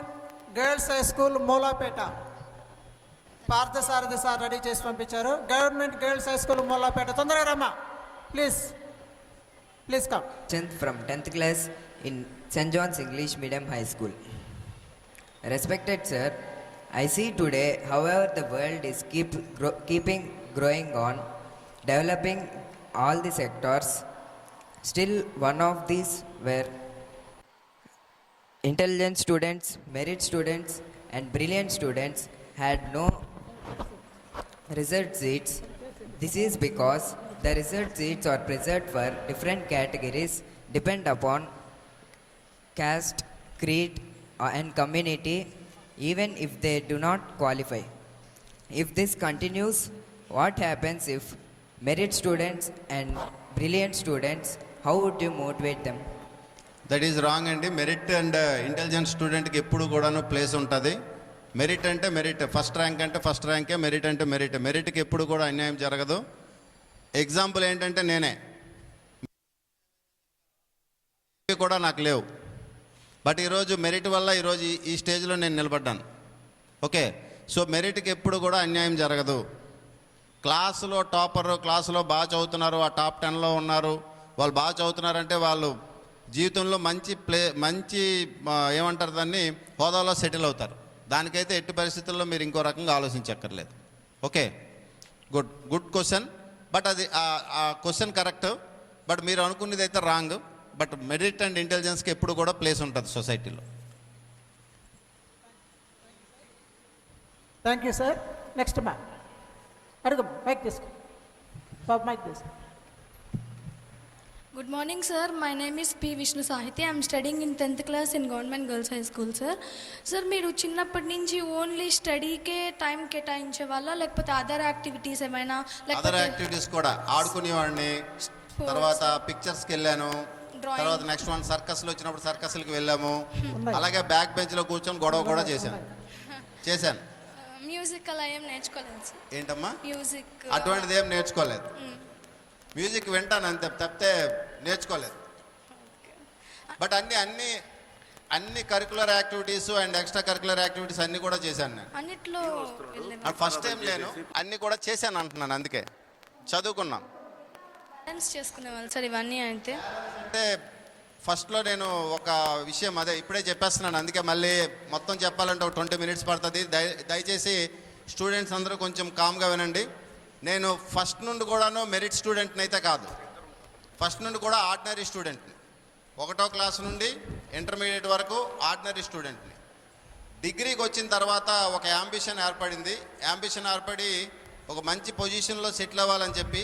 [SPEAKER 2] girls high school Mulapeta Parthasarathi sir ready చేసి పంపించారు. Government girls high school Mulapeta, తొందరగా రమ్మా please come.
[SPEAKER 9] From 10th class in St. John's English Medium High School. Respected sir, I see today however the world is keeping growing on, developing all the sectors. Still one of these were intelligent students, merit students and brilliant students had no result seats. This is because the result seats are preserved for different categories depend upon caste, creed and community even if they do not qualify. If this continues, what happens if merit students and brilliant students, how would you motivate them?
[SPEAKER 3] That is wrong అండి. Merit and intelligent స్టూడెంట్కి ఎప్పుడు కూడాను place ఉంటుంది. Merit అంటే merit, first rank అంటే first ర్యాంకే, merit అంటే merit. మెరిట్కి ఎప్పుడు కూడా అన్యాయం జరగదు. ఎగ్జాంపుల్ ఏంటంటే నేనే కూడా నాకు లేవు, బట్ ఈరోజు మెరిట్ వల్ల ఈరోజు ఈ స్టేజ్లో నేను నిలబడ్డాను. ఓకే, సో మెరిట్కి ఎప్పుడు కూడా అన్యాయం జరగదు. క్లాసులో టాపర్, క్లాసులో బాగా చదువుతున్నారు, ఆ టాప్ 10లో ఉన్నారు, వాళ్ళు బాగా చదువుతున్నారంటే వాళ్ళు జీవితంలో మంచి ఏమంటారు దాన్ని, హోదాలో సెటిల్ అవుతారు. దానికైతే ఎట్టి పరిస్థితుల్లో మీరు ఇంకో రకంగా ఆలోచించక్కర్లేదు. Okay, good question. బట్ అది ఆ క్వశ్చన్ కరెక్ట్, బట్ మీరు అనుకునేది అయితే రాంగ్. బట్ మెరిట్ అండ్ ఇంటెలిజెన్స్కి ఎప్పుడు కూడా ప్లేస్ ఉంటుంది సొసైటీలో.
[SPEAKER 2] Thank you sir. Next ma'am అడుగు, మైక్ తీసుకో బాబు, మైక్ తీసుకో.
[SPEAKER 7] Good morning, sir. My name is P. Vishnu Sahiti. I am studying in 10th class in Government Girls High School, sir. Sir మీరు చిన్నప్పటి నుంచి ఓన్లీ స్టడీకే టైం కేటాయించే వాళ్ళ, లేకపోతే అదర్ యాక్టివిటీస్ ఏమైనా?
[SPEAKER 3] అదర్ యాక్టివిటీస్ కూడా ఆడుకునేవాడిని, తర్వాత పిక్చర్స్కి వెళ్ళాను, తర్వాత నెక్స్ట్ వన్ సర్కస్లో వచ్చినప్పుడు సర్కస్లకి వెళ్ళాము, అలాగే బ్యాక్ బెంచ్లో కూర్చొని గొడవ కూడా చేశాను.
[SPEAKER 7] మ్యూజిక్ అలా ఏం నేర్చుకోలేదు సార్.
[SPEAKER 3] ఏంటమ్మా?
[SPEAKER 7] మ్యూజిక్
[SPEAKER 3] అటువంటిది ఏం నేర్చుకోలేదు. మ్యూజిక్ వింటాను అంతే తప్పితే నేర్చుకోలేదు. బట్ అన్ని curricular activities and extra curricular activities అన్నీ కూడా చేశాను నేను.
[SPEAKER 7] అన్నిట్లో
[SPEAKER 3] ఫస్ట్ టైం లేను, అన్నీ కూడా చేశాను అంటున్నాను. అందుకే చదువుకున్నాం.
[SPEAKER 7] బ్యాలెన్స్ చేసుకునేవాళ్ళు సార్ ఇవన్నీ అయితే?
[SPEAKER 3] అంటే ఫస్ట్లో నేను ఒక విషయం అదే ఇప్పుడే చెప్పేస్తున్నాను, అందుకే మళ్ళీ మొత్తం చెప్పాలంటే ఒక 20 minutes పడుతుంది. దయచేసి స్టూడెంట్స్ అందరూ కొంచెం కామ్గా వినండి. నేను ఫస్ట్ నుండి కూడాను మెరిట్ స్టూడెంట్ని అయితే కాదు, ఫస్ట్ నుండి కూడా ఆర్డినరీ స్టూడెంట్ని. 1వ క్లాస్ నుండి ఇంటర్మీడియట్ వరకు ఆర్డినరీ స్టూడెంట్ని. డిగ్రీకి వచ్చిన తర్వాత ఒక యాంబిషన్ ఏర్పడి ఒక మంచి పొజిషన్లో సెటిల్ అవ్వాలని చెప్పి,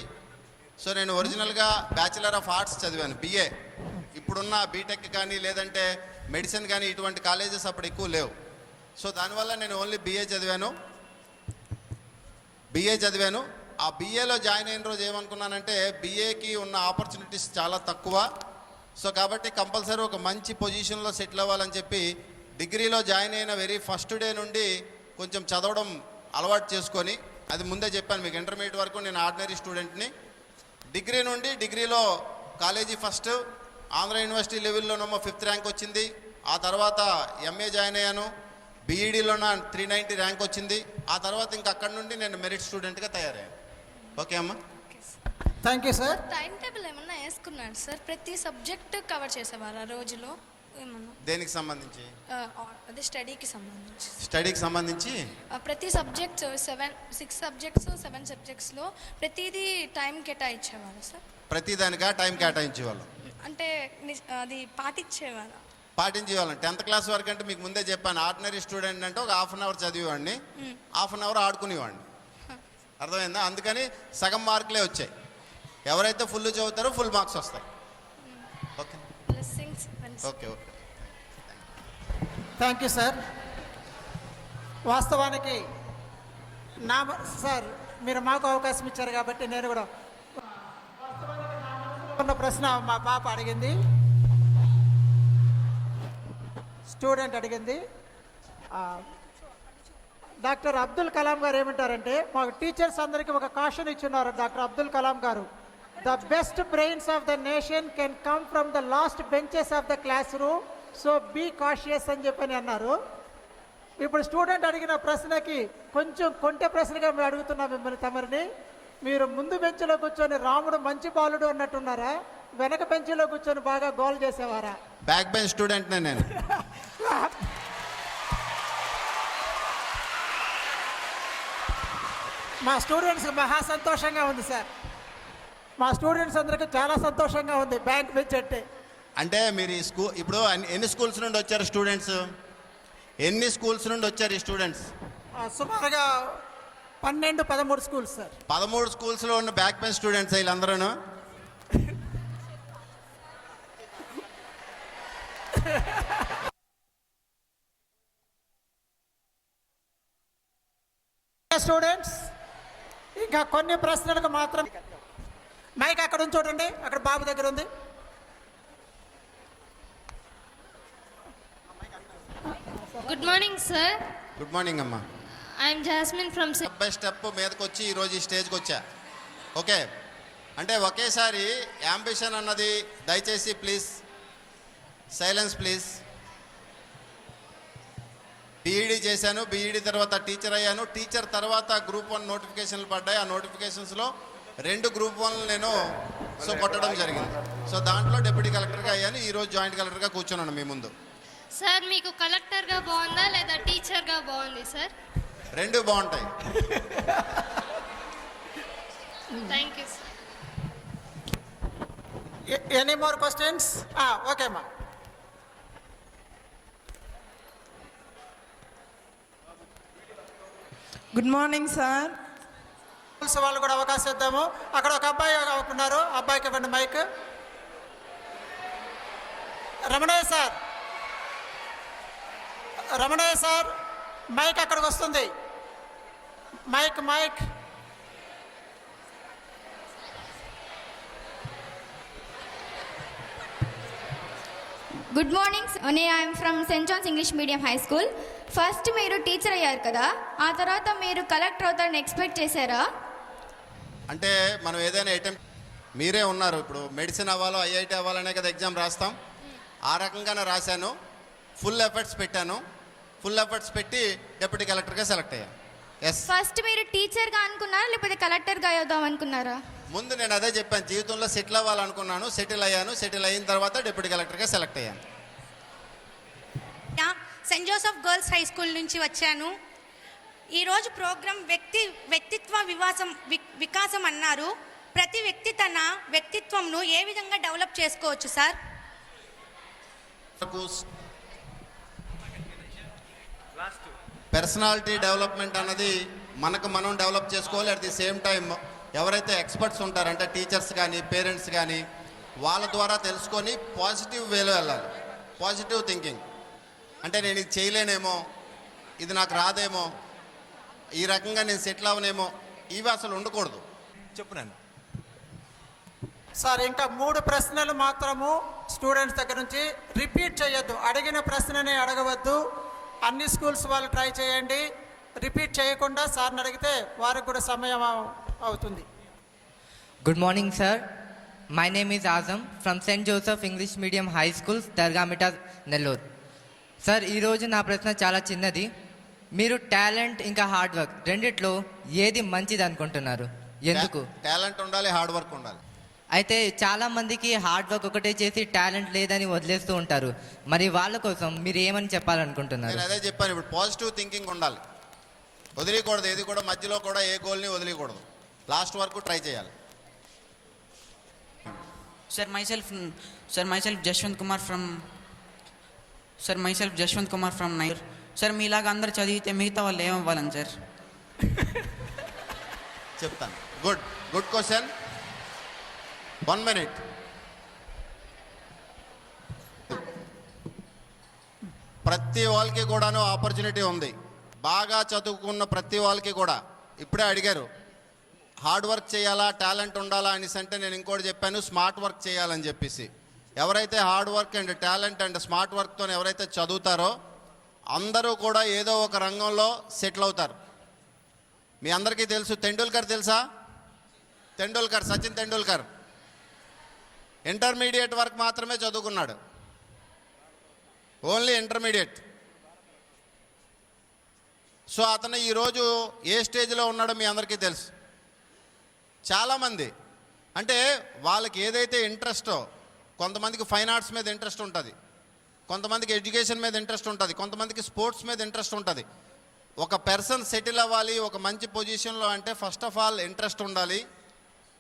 [SPEAKER 3] సో నేను ఒరిజినల్గా బ్యాచిలర్ ఆఫ్ ఆర్ట్స్ చదివాను, BA. ఇప్పుడున్న బీటెక్ కానీ లేదంటే మెడిసిన్ కానీ ఇటువంటి కాలేజెస్ అప్పుడు ఎక్కువ లేవు. సో దానివల్ల నేను ఓన్లీ BA చదివాను. ఆ BAలో జాయిన్ అయిన రోజు ఏమనుకున్నానంటే BAకి ఉన్న ఆపర్చునిటీస్ చాలా తక్కువ. సో కాబట్టి కంపల్సరీ ఒక మంచి పొజిషన్లో సెటిల్ అవ్వాలని చెప్పి డిగ్రీలో జాయిన్ అయిన వెరీ ఫస్ట్ డే నుండి కొంచెం చదవడం అలవాటు చేసుకొని, అది ముందే చెప్పాను మీకు, ఇంటర్మీడియట్ వరకు నేను ఆర్డినరీ స్టూడెంట్ని. డిగ్రీలో కాలేజీ ఫస్ట్, ఆంధ్ర యూనివర్సిటీ లెవెల్లోనేమో 5th ర్యాంక్ వచ్చింది. ఆ తర్వాత MA జాయిన్ అయ్యాను, BEDలోన 390 ర్యాంక్ వచ్చింది. ఆ తర్వాత ఇంకా అక్కడి నుండి నేను మెరిట్ స్టూడెంట్గా తయారయ్యాను. ఓకే అమ్మా,
[SPEAKER 2] thank you sir.
[SPEAKER 7] Time table ఏమన్నా వేసుకున్నాడు సార్? ప్రతి సబ్జెక్ట్ కవర్ చేసేవారు ఆ రోజులో ఏమన్నా?
[SPEAKER 3] దేనికి సంబంధించి?
[SPEAKER 7] అదే స్టడీకి
[SPEAKER 3] సంబంధించి
[SPEAKER 7] ప్రతి సబ్జెక్ట్ 6 సబ్జెక్ట్స్ 7 సబ్జెక్ట్స్లో ప్రతిదీ టైం కేటాయించేవారు సార్?
[SPEAKER 3] ప్రతిదానిగా టైం కేటాయించేవాళ్ళం.
[SPEAKER 7] అంటే అది
[SPEAKER 3] పాటించేవాళ్ళం. 10th క్లాస్ వరకు అంటే మీకు ముందే చెప్పాను, ఆర్డినరీ స్టూడెంట్ అంటే ఒక 1/2 అవర్ చదివేవాడిని, 1/2 అవర్ ఆడుకునేవాడిని. అర్థమైందా? అందుకని సగం మార్కులే వచ్చాయి. ఎవరైతే ఫుల్ చదువుతారో ఫుల్ మార్క్స్ వస్తాయి. Okay, okay.
[SPEAKER 2] Thank you sir. వాస్తవానికి సార్ మీరు మాకు అవకాశం ఇచ్చారు కాబట్టి నేను కూడా ఉన్న ప్రశ్న మా పాప అడిగింది, స్టూడెంట్ అడిగింది. డాక్టర్ అబ్దుల్ కలాం గారు ఏమంటారంటే, మాకు టీచర్స్ అందరికీ ఒక కాషన్ ఇచ్చున్నారు డాక్టర్ అబ్దుల్ కలాం గారు. The best brains of the nation can come from the last benches of the classroom, so be cautious అని చెప్పని అన్నారు. ఇప్పుడు స్టూడెంట్ అడిగిన ప్రశ్నకి కొంచెం కొంటె ప్రశ్నగా మేము అడుగుతున్నాం మిమ్మల్ని తమరిని. మీరు ముందు బెంచ్లో కూర్చొని రాముడు మంచి బాలుడు అన్నట్టున్నారా, వెనక బెంచ్లో కూర్చొని బాగా గోల్ చేసేవారా?
[SPEAKER 3] బ్యాక్ బెంచ్ స్టూడెంట్నే నేను.
[SPEAKER 2] మా స్టూడెంట్స్ మహా సంతోషంగా ఉంది సార్, మా స్టూడెంట్స్ అందరికీ చాలా సంతోషంగా ఉంది బ్యాంక్ బెంచ్ అంటే.
[SPEAKER 3] అంటే మీరు ఈ ఇప్పుడు ఎన్ని స్కూల్స్ నుండి వచ్చారు స్టూడెంట్స్? ఈ స్టూడెంట్స్
[SPEAKER 2] సుమారుగా 12-13 స్కూల్స్ సార్.
[SPEAKER 3] 13 స్కూల్స్లో ఉన్న బ్యాక్ బెంచ్ స్టూడెంట్స్ వీళ్ళందరూ.
[SPEAKER 2] స్టూడెంట్స్ ఇంకా కొన్ని ప్రశ్నలకు మాత్రం మైక్ అక్కడ ఉంది చూడండి, అక్కడ బాబు దగ్గర ఉంది.
[SPEAKER 4] Good morning sir.
[SPEAKER 3] Good morning అమ్మా.
[SPEAKER 4] I'm Jasmine from.
[SPEAKER 3] Step by step మీదకి వచ్చి ఈరోజు ఈ స్టేజ్కి వచ్చా. ఓకే, అంటే ఒకేసారి యాంబిషన్ అన్నది, దయచేసి ప్లీజ్ సైలెన్స్ ప్లీజ్. బీఈడీ చేశాను, బీఈడీ తర్వాత టీచర్ అయ్యాను. టీచర్ తర్వాత గ్రూప్ 1 నోటిఫికేషన్లు పడ్డాయి. ఆ నోటిఫికేషన్స్లో 2 గ్రూప్ 1 నేను కొట్టడం జరిగింది. సో దాంట్లో డిప్యూటీ కలెక్టర్గా అయ్యాను. ఈరోజు జాయింట్ కలెక్టర్గా కూర్చున్నాను మీ ముందు.
[SPEAKER 4] సార్ మీకు కలెక్టర్గా బాగుందా లేదా టీచర్గా బాగుంది సార్?
[SPEAKER 3] 2 బాగుంటాయి.
[SPEAKER 4] Thank you sir.
[SPEAKER 2] Any more questions? Okay అమ్మా.
[SPEAKER 10] Good morning sir.
[SPEAKER 2] స్కూల్స్ వాళ్ళు కూడా అవకాశం ఇద్దాము. అక్కడ ఒక అబ్బాయి ఉన్నారు, అబ్బాయికి ఇవ్వండి mike. Ramanaiah sir, Ramanaiah sir, mike అక్కడికి వస్తుంది. Mike mike.
[SPEAKER 4] Good morning. I'm from Saint John's English medium high school. First మీరు టీచర్ అయ్యారు కదా, ఆ తర్వాత మీరు కలెక్టర్ అవుతారని ఎక్స్పెక్ట్ చేశారా?
[SPEAKER 3] అంటే మనం ఏదైనా అటెంప్ట్, మీరే ఉన్నారు ఇప్పుడు మెడిసిన్ అవ్వాలో ఐఐటి అవ్వాలనే కదా ఎగ్జామ్ రాస్తాం. ఆ రకంగానే రాశాను. ఫుల్ ఎఫర్ట్స్ పెట్టాను. ఫుల్ ఎఫర్ట్స్ పెట్టి డిప్యూటీ కలెక్టర్గా సెలెక్ట్ అయ్యాను. ఎస్.
[SPEAKER 4] ఫస్ట్ మీరు టీచర్గా అనుకున్నారా లేకపోతే కలెక్టర్గా అవుదాం అనుకున్నారా?
[SPEAKER 3] ముందు నేను అదే చెప్పాను, జీవితంలో సెటిల్ అవ్వాలనుకున్నాను, సెటిల్ అయ్యాను. సెటిల్ అయిన తర్వాత డిప్యూటీ కలెక్టర్గా సెలెక్ట్ అయ్యాను.
[SPEAKER 11] Saint Joseph girls high school నుంచి వచ్చాను. ఈరోజు ప్రోగ్రాం వ్యక్తిత్వ వికాసం అన్నారు. ప్రతి వ్యక్తి తన వ్యక్తిత్వంను ఏ విధంగా డెవలప్ చేసుకోవచ్చు సార్?
[SPEAKER 3] పర్సనాలిటీ డెవలప్మెంట్ అన్నది మనకు మనం డెవలప్ చేసుకోవాలి. అట్ ది సేమ్ టైం ఎవరైతే ఎక్స్పర్ట్స్ ఉంటారో అంటే టీచర్స్ కానీ పేరెంట్స్ కానీ వాళ్ళ ద్వారా తెలుసుకొని పాజిటివ్ వేలో వెళ్ళాలి. పాజిటివ్ థింకింగ్ అంటే నేను ఇది చేయలేనేమో, ఇది నాకు రాదేమో, ఈ రకంగా నేను సెటిల్ అవ్వనేమో, ఇవి అసలు ఉండకూడదు.
[SPEAKER 1] చెప్పు నన్ను
[SPEAKER 2] సార్ ఇంకా 3 ప్రశ్నలు మాత్రము స్టూడెంట్స్ దగ్గర నుంచి రిపీట్ చేయొద్దు. అడిగిన ప్రశ్ననే అడగవద్దు. అన్ని స్కూల్స్ వాళ్ళు ట్రై చేయండి. రిపీట్ చేయకుండా సార్ని అడిగితే వారికి కూడా సమయం అవుతుంది.
[SPEAKER 9] Good morning, sir. My name is Azam from St. Joseph English Medium High School, Dargamita, Nellore. Sir ఈరోజు నా ప్రశ్న చాలా చిన్నది. మీరు టాలెంట్ ఇంకా హార్డ్ వర్క్ రెండిట్లో ఏది మంచిది అనుకుంటున్నారు? ఎందుకు?
[SPEAKER 3] టాలెంట్ ఉండాలి, హార్డ్ వర్క్ ఉండాలి.
[SPEAKER 9] అయితే చాలా మందికి హార్డ్ వర్క్ ఒకటే చేసి టాలెంట్ లేదని వదిలేస్తూ ఉంటారు. మరి వాళ్ళ కోసం మీరు ఏమని చెప్పాలనుకుంటున్నారు?
[SPEAKER 3] నేను అదే చెప్పాను, ఇప్పుడు పాజిటివ్ థింకింగ్ ఉండాలి. వదిలేయకూడదు, ఏది కూడా మధ్యలో కూడా ఏ గోల్ని వదిలేయకూడదు. లాస్ట్ వరకు ట్రై చేయాలి.
[SPEAKER 6] myself Jashwant Kumar from Nair. Sir మీలాగా అందరు చదివితే మిగతా వాళ్ళు ఏమవ్వాలని సార్?
[SPEAKER 3] చెప్తాను. Good question. 1 minute. ప్రతి వాళ్ళకి కూడాను ఆపర్చునిటీ ఉంది. బాగా చదువుకున్న ప్రతి వాళ్ళకి కూడా. ఇప్పుడే అడిగారు హార్డ్ వర్క్ చేయాలా టాలెంట్ ఉండాలా అనేసి, అంటే నేను ఇంకోటి చెప్పాను స్మార్ట్ వర్క్ చేయాలని చెప్పేసి. ఎవరైతే hard work and talent and smart వర్క్తో ఎవరైతే చదువుతారో అందరూ కూడా ఏదో ఒక రంగంలో సెటిల్ అవుతారు. మీ అందరికీ తెలుసు తెండూల్కర్ తెలుసా? సచిన్ తెండూల్కర్ ఇంటర్మీడియట్ వరకు మాత్రమే చదువుకున్నాడు. Only intermediate. సో అతను ఈరోజు ఏ స్టేజ్లో ఉన్నాడో మీ అందరికీ తెలుసు. చాలామంది అంటే వాళ్ళకి ఏదైతే ఇంట్రెస్టో, కొంతమందికి ఫైన్ ఆర్ట్స్ మీద ఇంట్రెస్ట్ ఉంటుంది, కొంతమందికి ఎడ్యుకేషన్ మీద ఇంట్రెస్ట్ ఉంటుంది, కొంతమందికి స్పోర్ట్స్ మీద ఇంట్రెస్ట్ ఉంటుంది. ఒక పర్సన్ సెటిల్ అవ్వాలి ఒక మంచి పొజిషన్లో అంటే ఫస్ట్ ఆఫ్ ఆల్ ఇంట్రెస్ట్ ఉండాలి.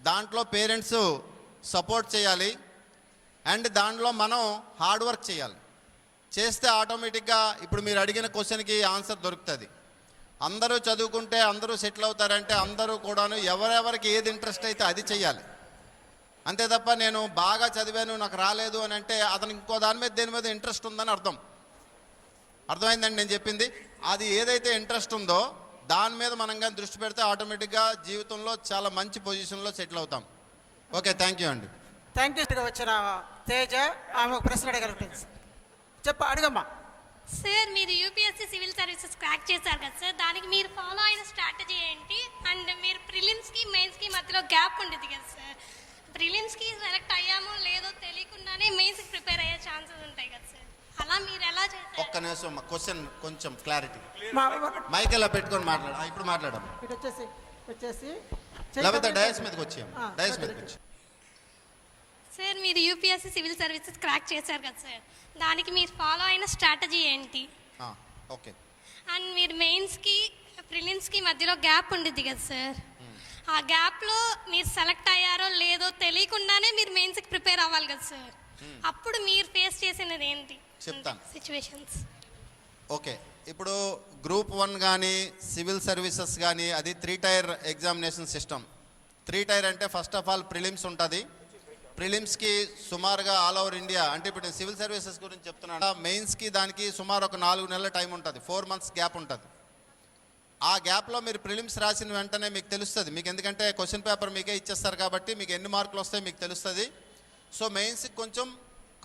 [SPEAKER 3] దాంట్లో పేరెంట్స్ సపోర్ట్ చేయాలి. అండ్ దాంట్లో మనం హార్డ్ వర్క్ చేయాలి. చేస్తే ఆటోమేటిక్గా ఇప్పుడు మీరు అడిగిన క్వశ్చన్కి ఆన్సర్ దొరుకుతుంది. అందరూ చదువుకుంటే అందరూ సెటిల్ అవుతారంటే అందరూ కూడాను ఎవరెవరికి ఏది ఇంట్రెస్ట్ అయితే అది చెయ్యాలి. అంతే తప్ప నేను బాగా చదివాను నాకు రాలేదు అని అంటే అతనికి ఇంకో దాని మీద దేని మీద ఇంట్రెస్ట్ ఉందని అర్థమైందండి నేను చెప్పింది. అది ఏదైతే ఇంట్రెస్ట్ ఉందో దాని మీద మనం కానీ దృష్టి పెడితే ఆటోమేటిక్గా జీవితంలో చాలా మంచి పొజిషన్లో సెటిల్ అవుతాం. ఓకే, థ్యాంక్ యూ అండి.
[SPEAKER 2] Thank you. వచ్చిన తేజ ఆమె ఒక ప్రశ్న అడగలుగుతుంది. చెప్పు, అడగమ్మా.
[SPEAKER 11] సార్ మీరు యూపీఎస్సీ సివిల్ సర్వీసెస్ క్రాక్ చేశారు కదా సార్, దానికి మీరు ఫాలో అయిన స్ట్రాటజీ ఏంటి? అండ్ మీరు ప్రిలిమ్స్కి మెయిన్స్కి మధ్యలో గ్యాప్ ఉండేది కదా సార్, ప్రిలిమ్స్కి సెలెక్ట్ అయ్యామో లేదో తెలియకుండానే మెయిన్స్కి ప్రిపేర్ అయ్యే ఛాన్సెస్ ఉంటాయి కదా సార్, అలా మీరు ఎలా చేశారు?
[SPEAKER 3] ఒక్క నిమిషం క్వశ్చన్ కొంచెం క్లారిటీ.
[SPEAKER 2] మా-
[SPEAKER 3] మైక్ ఎలా పెట్టుకొని మాట్లాడు. ఇప్పుడు మాట్లాడము.
[SPEAKER 2] ఇటు వచ్చేసి
[SPEAKER 3] లేకపోతే డయాస్ మీదకి వచ్చాము.
[SPEAKER 2] ఆ,
[SPEAKER 3] డయాస్
[SPEAKER 2] సరే.
[SPEAKER 3] మీదకి వచ్చి.
[SPEAKER 11] సార్ మీరు యూపీఎస్సీ సివిల్ సర్వీసెస్ క్రాక్ చేశారు కదా సార్, దానికి మీరు ఫాలో అయిన స్ట్రాటజీ ఏంటి?
[SPEAKER 3] ఓకే.
[SPEAKER 11] అండ్ మీరు మెయిన్స్కి ప్రిలిమ్స్కి మధ్యలో గ్యాప్ ఉండిద్ది కదా సార్, ఆ గ్యాప్లో మీరు సెలెక్ట్ అయ్యారో లేదో తెలియకుండానే మీరు మెయిన్స్కి ప్రిపేర్ అవ్వాలి కదా సార్, అప్పుడు మీరు ఫేస్ చేసినది ఏంటి
[SPEAKER 3] చెప్తాను.
[SPEAKER 11] సిచ్యువేషన్స్?
[SPEAKER 3] ఓకే, ఇప్పుడు గ్రూప్ 1 కానీ సివిల్ సర్వీసెస్ కానీ అది 3 టైర్ ఎగ్జామినేషన్ సిస్టమ్. 3 టైర్ అంటే ఫస్ట్ ఆఫ్ ఆల్ ప్రిలిమ్స్ ఉంటుంది. ప్రిలిమ్స్కి సుమారుగా ఆల్ ఓవర్ ఇండియా, అంటే ఇప్పుడు నేను సివిల్ సర్వీసెస్ గురించి చెప్తున్నాను, మెయిన్స్కి దానికి సుమారు ఒక 4 నెలల టైం ఉంటుంది, 4 మంత్స్ గ్యాప్ ఉంటుంది. ఆ గ్యాప్లో మీరు ప్రిలిమ్స్ రాసిన వెంటనే మీకు తెలుస్తుంది, మీకు ఎందుకంటే క్వశ్చన్ పేపర్ మీకే ఇచ్చేస్తారు కాబట్టి మీకు ఎన్ని మార్కులు వస్తాయో మీకు తెలుస్తుంది. సో మెయిన్స్కి కొంచెం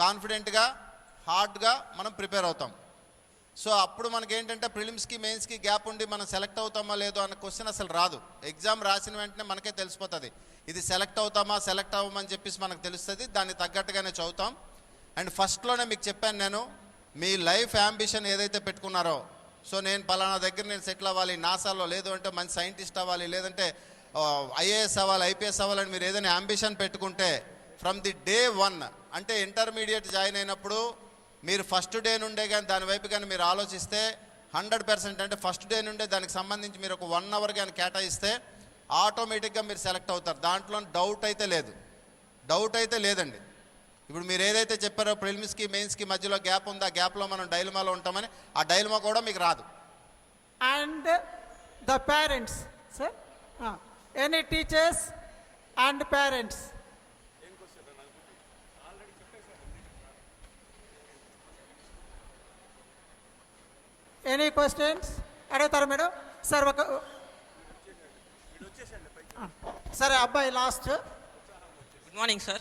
[SPEAKER 3] కాన్ఫిడెంట్గా హార్డ్గా మనం ప్రిపేర్ అవుతాం. సో అప్పుడు మనకి ఏంటంటే ప్రిలిమ్స్కి మెయిన్స్కి గ్యాప్ ఉండి మనం సెలెక్ట్ అవుతామా లేదో అన్న క్వశ్చన్ అసలు రాదు. ఎగ్జామ్ రాసిన వెంటనే మనకే తెలిసిపోతుంది ఇది సెలెక్ట్ అవుతామా సెలెక్ట్ అవ్వమని చెప్పేసి మనకు తెలుస్తుంది. దాన్ని తగ్గట్టుగానే చదువుతాం. అండ్ ఫస్ట్లోనే మీకు చెప్పాను నేను, మీ లైఫ్ యాంబిషన్ ఏదైతే పెట్టుకున్నారో, సో నేను పలానా దగ్గర నేను సెటిల్ అవ్వాలి నాసాలో, లేదు అంటే మంచి సైంటిస్ట్ అవ్వాలి, లేదంటే ఐఏఎస్ అవ్వాలి, ఐపీఎస్ అవ్వాలని మీరు ఏదైనా యాంబిషన్ పెట్టుకుంటే ఫ్రమ్ ది డే 1 అంటే ఇంటర్మీడియట్ జాయిన్ అయినప్పుడు మీరు ఫస్ట్ డే నుండే కానీ దాని వైపు కానీ మీరు ఆలోచిస్తే 100% అంటే ఫస్ట్ డే నుండే దానికి సంబంధించి మీరు ఒక 1 అవర్ కానీ కేటాయిస్తే ఆటోమేటిక్గా మీరు సెలెక్ట్ అవుతారు. దాంట్లో డౌట్ అయితే లేదండి. ఇప్పుడు మీరు ఏదైతే చెప్పారో ప్రిలిమ్స్కి మెయిన్స్కి మధ్యలో గ్యాప్ ఉందో ఆ గ్యాప్లో మనం డైలమాలో ఉంటామని, ఆ డైలమా కూడా మీకు రాదు.
[SPEAKER 2] And the parents sir, any teachers and parents, any questions అడుగుతారు మేడం? సార్ ఒక సరే అబ్బాయి last.
[SPEAKER 12] Good morning, sir.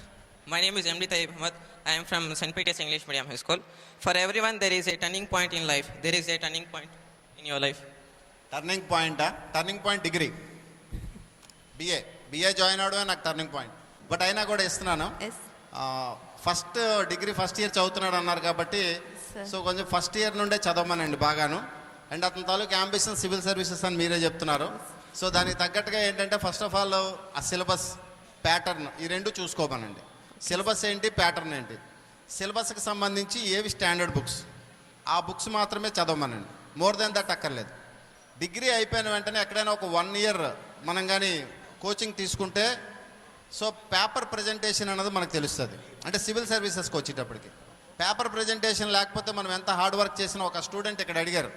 [SPEAKER 12] My name is MD Tayyib Ahmed. I am from St. Peter's English Medium High School. For everyone, there is a turning point in life. There is a turning point in your life.
[SPEAKER 3] Turning point degree BA join అవడమే నాకు turning point. But అయినా కూడా ఇస్తున్నాను. First degree first year చదువుతున్నాడు అన్నారు కాబట్టి so కొంచెం first year నుండే చదవమనండి బాగాను. అండ్ అతని తాలూకు అంబిషన్ సివిల్ సర్వీసెస్ అని మీరే చెప్తున్నారు. సో దానికి తగ్గట్టుగా ఏంటంటే ఫస్ట్ ఆఫ్ ఆల్ ఆ సిలబస్ ప్యాటర్న్ ఈ రెండు చూసుకోమనండి. సిలబస్ ఏంటి, ప్యాటర్న్ ఏంటి. సిలబస్కి సంబంధించి ఏవి స్టాండర్డ్ బుక్స్, ఆ బుక్స్ మాత్రమే చదవమనండి. మోర్ దెన్ దట్ అక్కర్లేదు. డిగ్రీ అయిపోయిన వెంటనే ఎక్కడైనా ఒక 1 ఇయర్ మనం కానీ కోచింగ్ తీసుకుంటే సో పేపర్ ప్రజెంటేషన్ అన్నది మనకు తెలుస్తుంది. అంటే సివిల్ సర్వీసెస్కి వచ్చేటప్పటికి పేపర్ ప్రజెంటేషన్ లేకపోతే మనం ఎంత హార్డ్ వర్క్ చేసినా, ఒక స్టూడెంట్ ఇక్కడ అడిగారు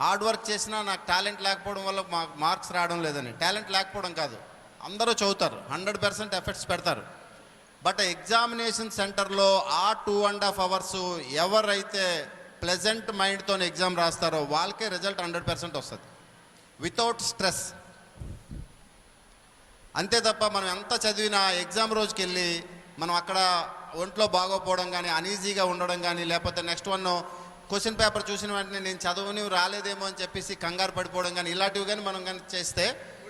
[SPEAKER 3] హార్డ్ వర్క్ చేసినా నాకు టాలెంట్ లేకపోవడం వల్ల మార్క్స్ రావడం లేదని. టాలెంట్ లేకపోవడం కాదు, అందరూ చదువుతారు, 100% ఎఫర్ట్స్ పెడతారు. బట్ ఎగ్జామినేషన్ సెంటర్లో ఆ 2.5 hours ఎవరైతే ప్లెజెంట్ మైండ్తో ఎగ్జామ్ రాస్తారో వాళ్ళకే రిజల్ట్ 100% వస్తుంది వితౌట్ స్ట్రెస్. అంతే తప్ప మనం ఎంత చదివినా ఎగ్జామ్ రోజుకి వెళ్ళి మనం అక్కడ ఒంట్లో బాగోపోవడం కానీ, అనీజీగా ఉండడం కానీ, లేకపోతే నెక్స్ట్ 1 క్వశ్చన్ పేపర్ చూసిన వెంటనే నేను చదువుని రాలేదేమో అని చెప్పేసి కంగారు పడిపోవడం కానీ, ఇలాంటివి కానీ మనం కానీ చేస్తే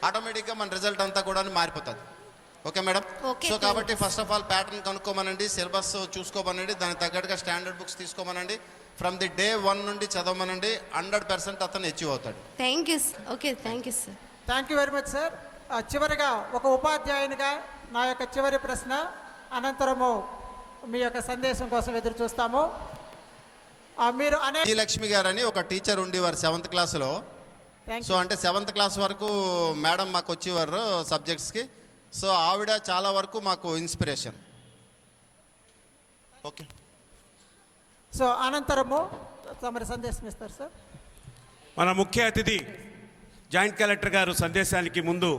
[SPEAKER 3] ఆటోమేటిక్గా మన రిజల్ట్ అంతా కూడా మారిపోతుంది. Okay madam? సో కాబట్టి ఫస్ట్ ఆఫ్ ఆల్ ప్యాటర్న్ కనుక్కోమనండి, సిలబస్ చూసుకోమనండి, దానికి తగ్గట్టుగా స్టాండర్డ్ బుక్స్ తీసుకోమనండి. ఫ్రమ్ ది డే 1 నుండి చదవమనండి. 100% అతను అచీవ్ అవుతాడు.
[SPEAKER 11] Thank you. Okay, thank you sir.
[SPEAKER 2] Thank you very much sir. చివరిగా ఒక ఉపాధ్యాయునిగా నా యొక్క చివరి ప్రశ్న, అనంతరము మీ యొక్క సందేశం కోసం ఎదురు చూస్తాము. మీరు
[SPEAKER 3] జి లక్ష్మి గారు అని ఒక టీచర్ ఉండేవారు 7th క్లాస్లో. సో అంటే 7th క్లాస్ వరకు మేడం మాకు వచ్చేవారు సబ్జెక్ట్స్కి. సో ఆవిడ చాలా వరకు మాకు ఇన్స్పిరేషన్. ఓకే,
[SPEAKER 2] సో అనంతరము తమరి సందేశం ఇస్తారు సార్.
[SPEAKER 1] మన ముఖ్య అతిథి జాయింట్ కలెక్టర్ గారు సందేశానికి ముందు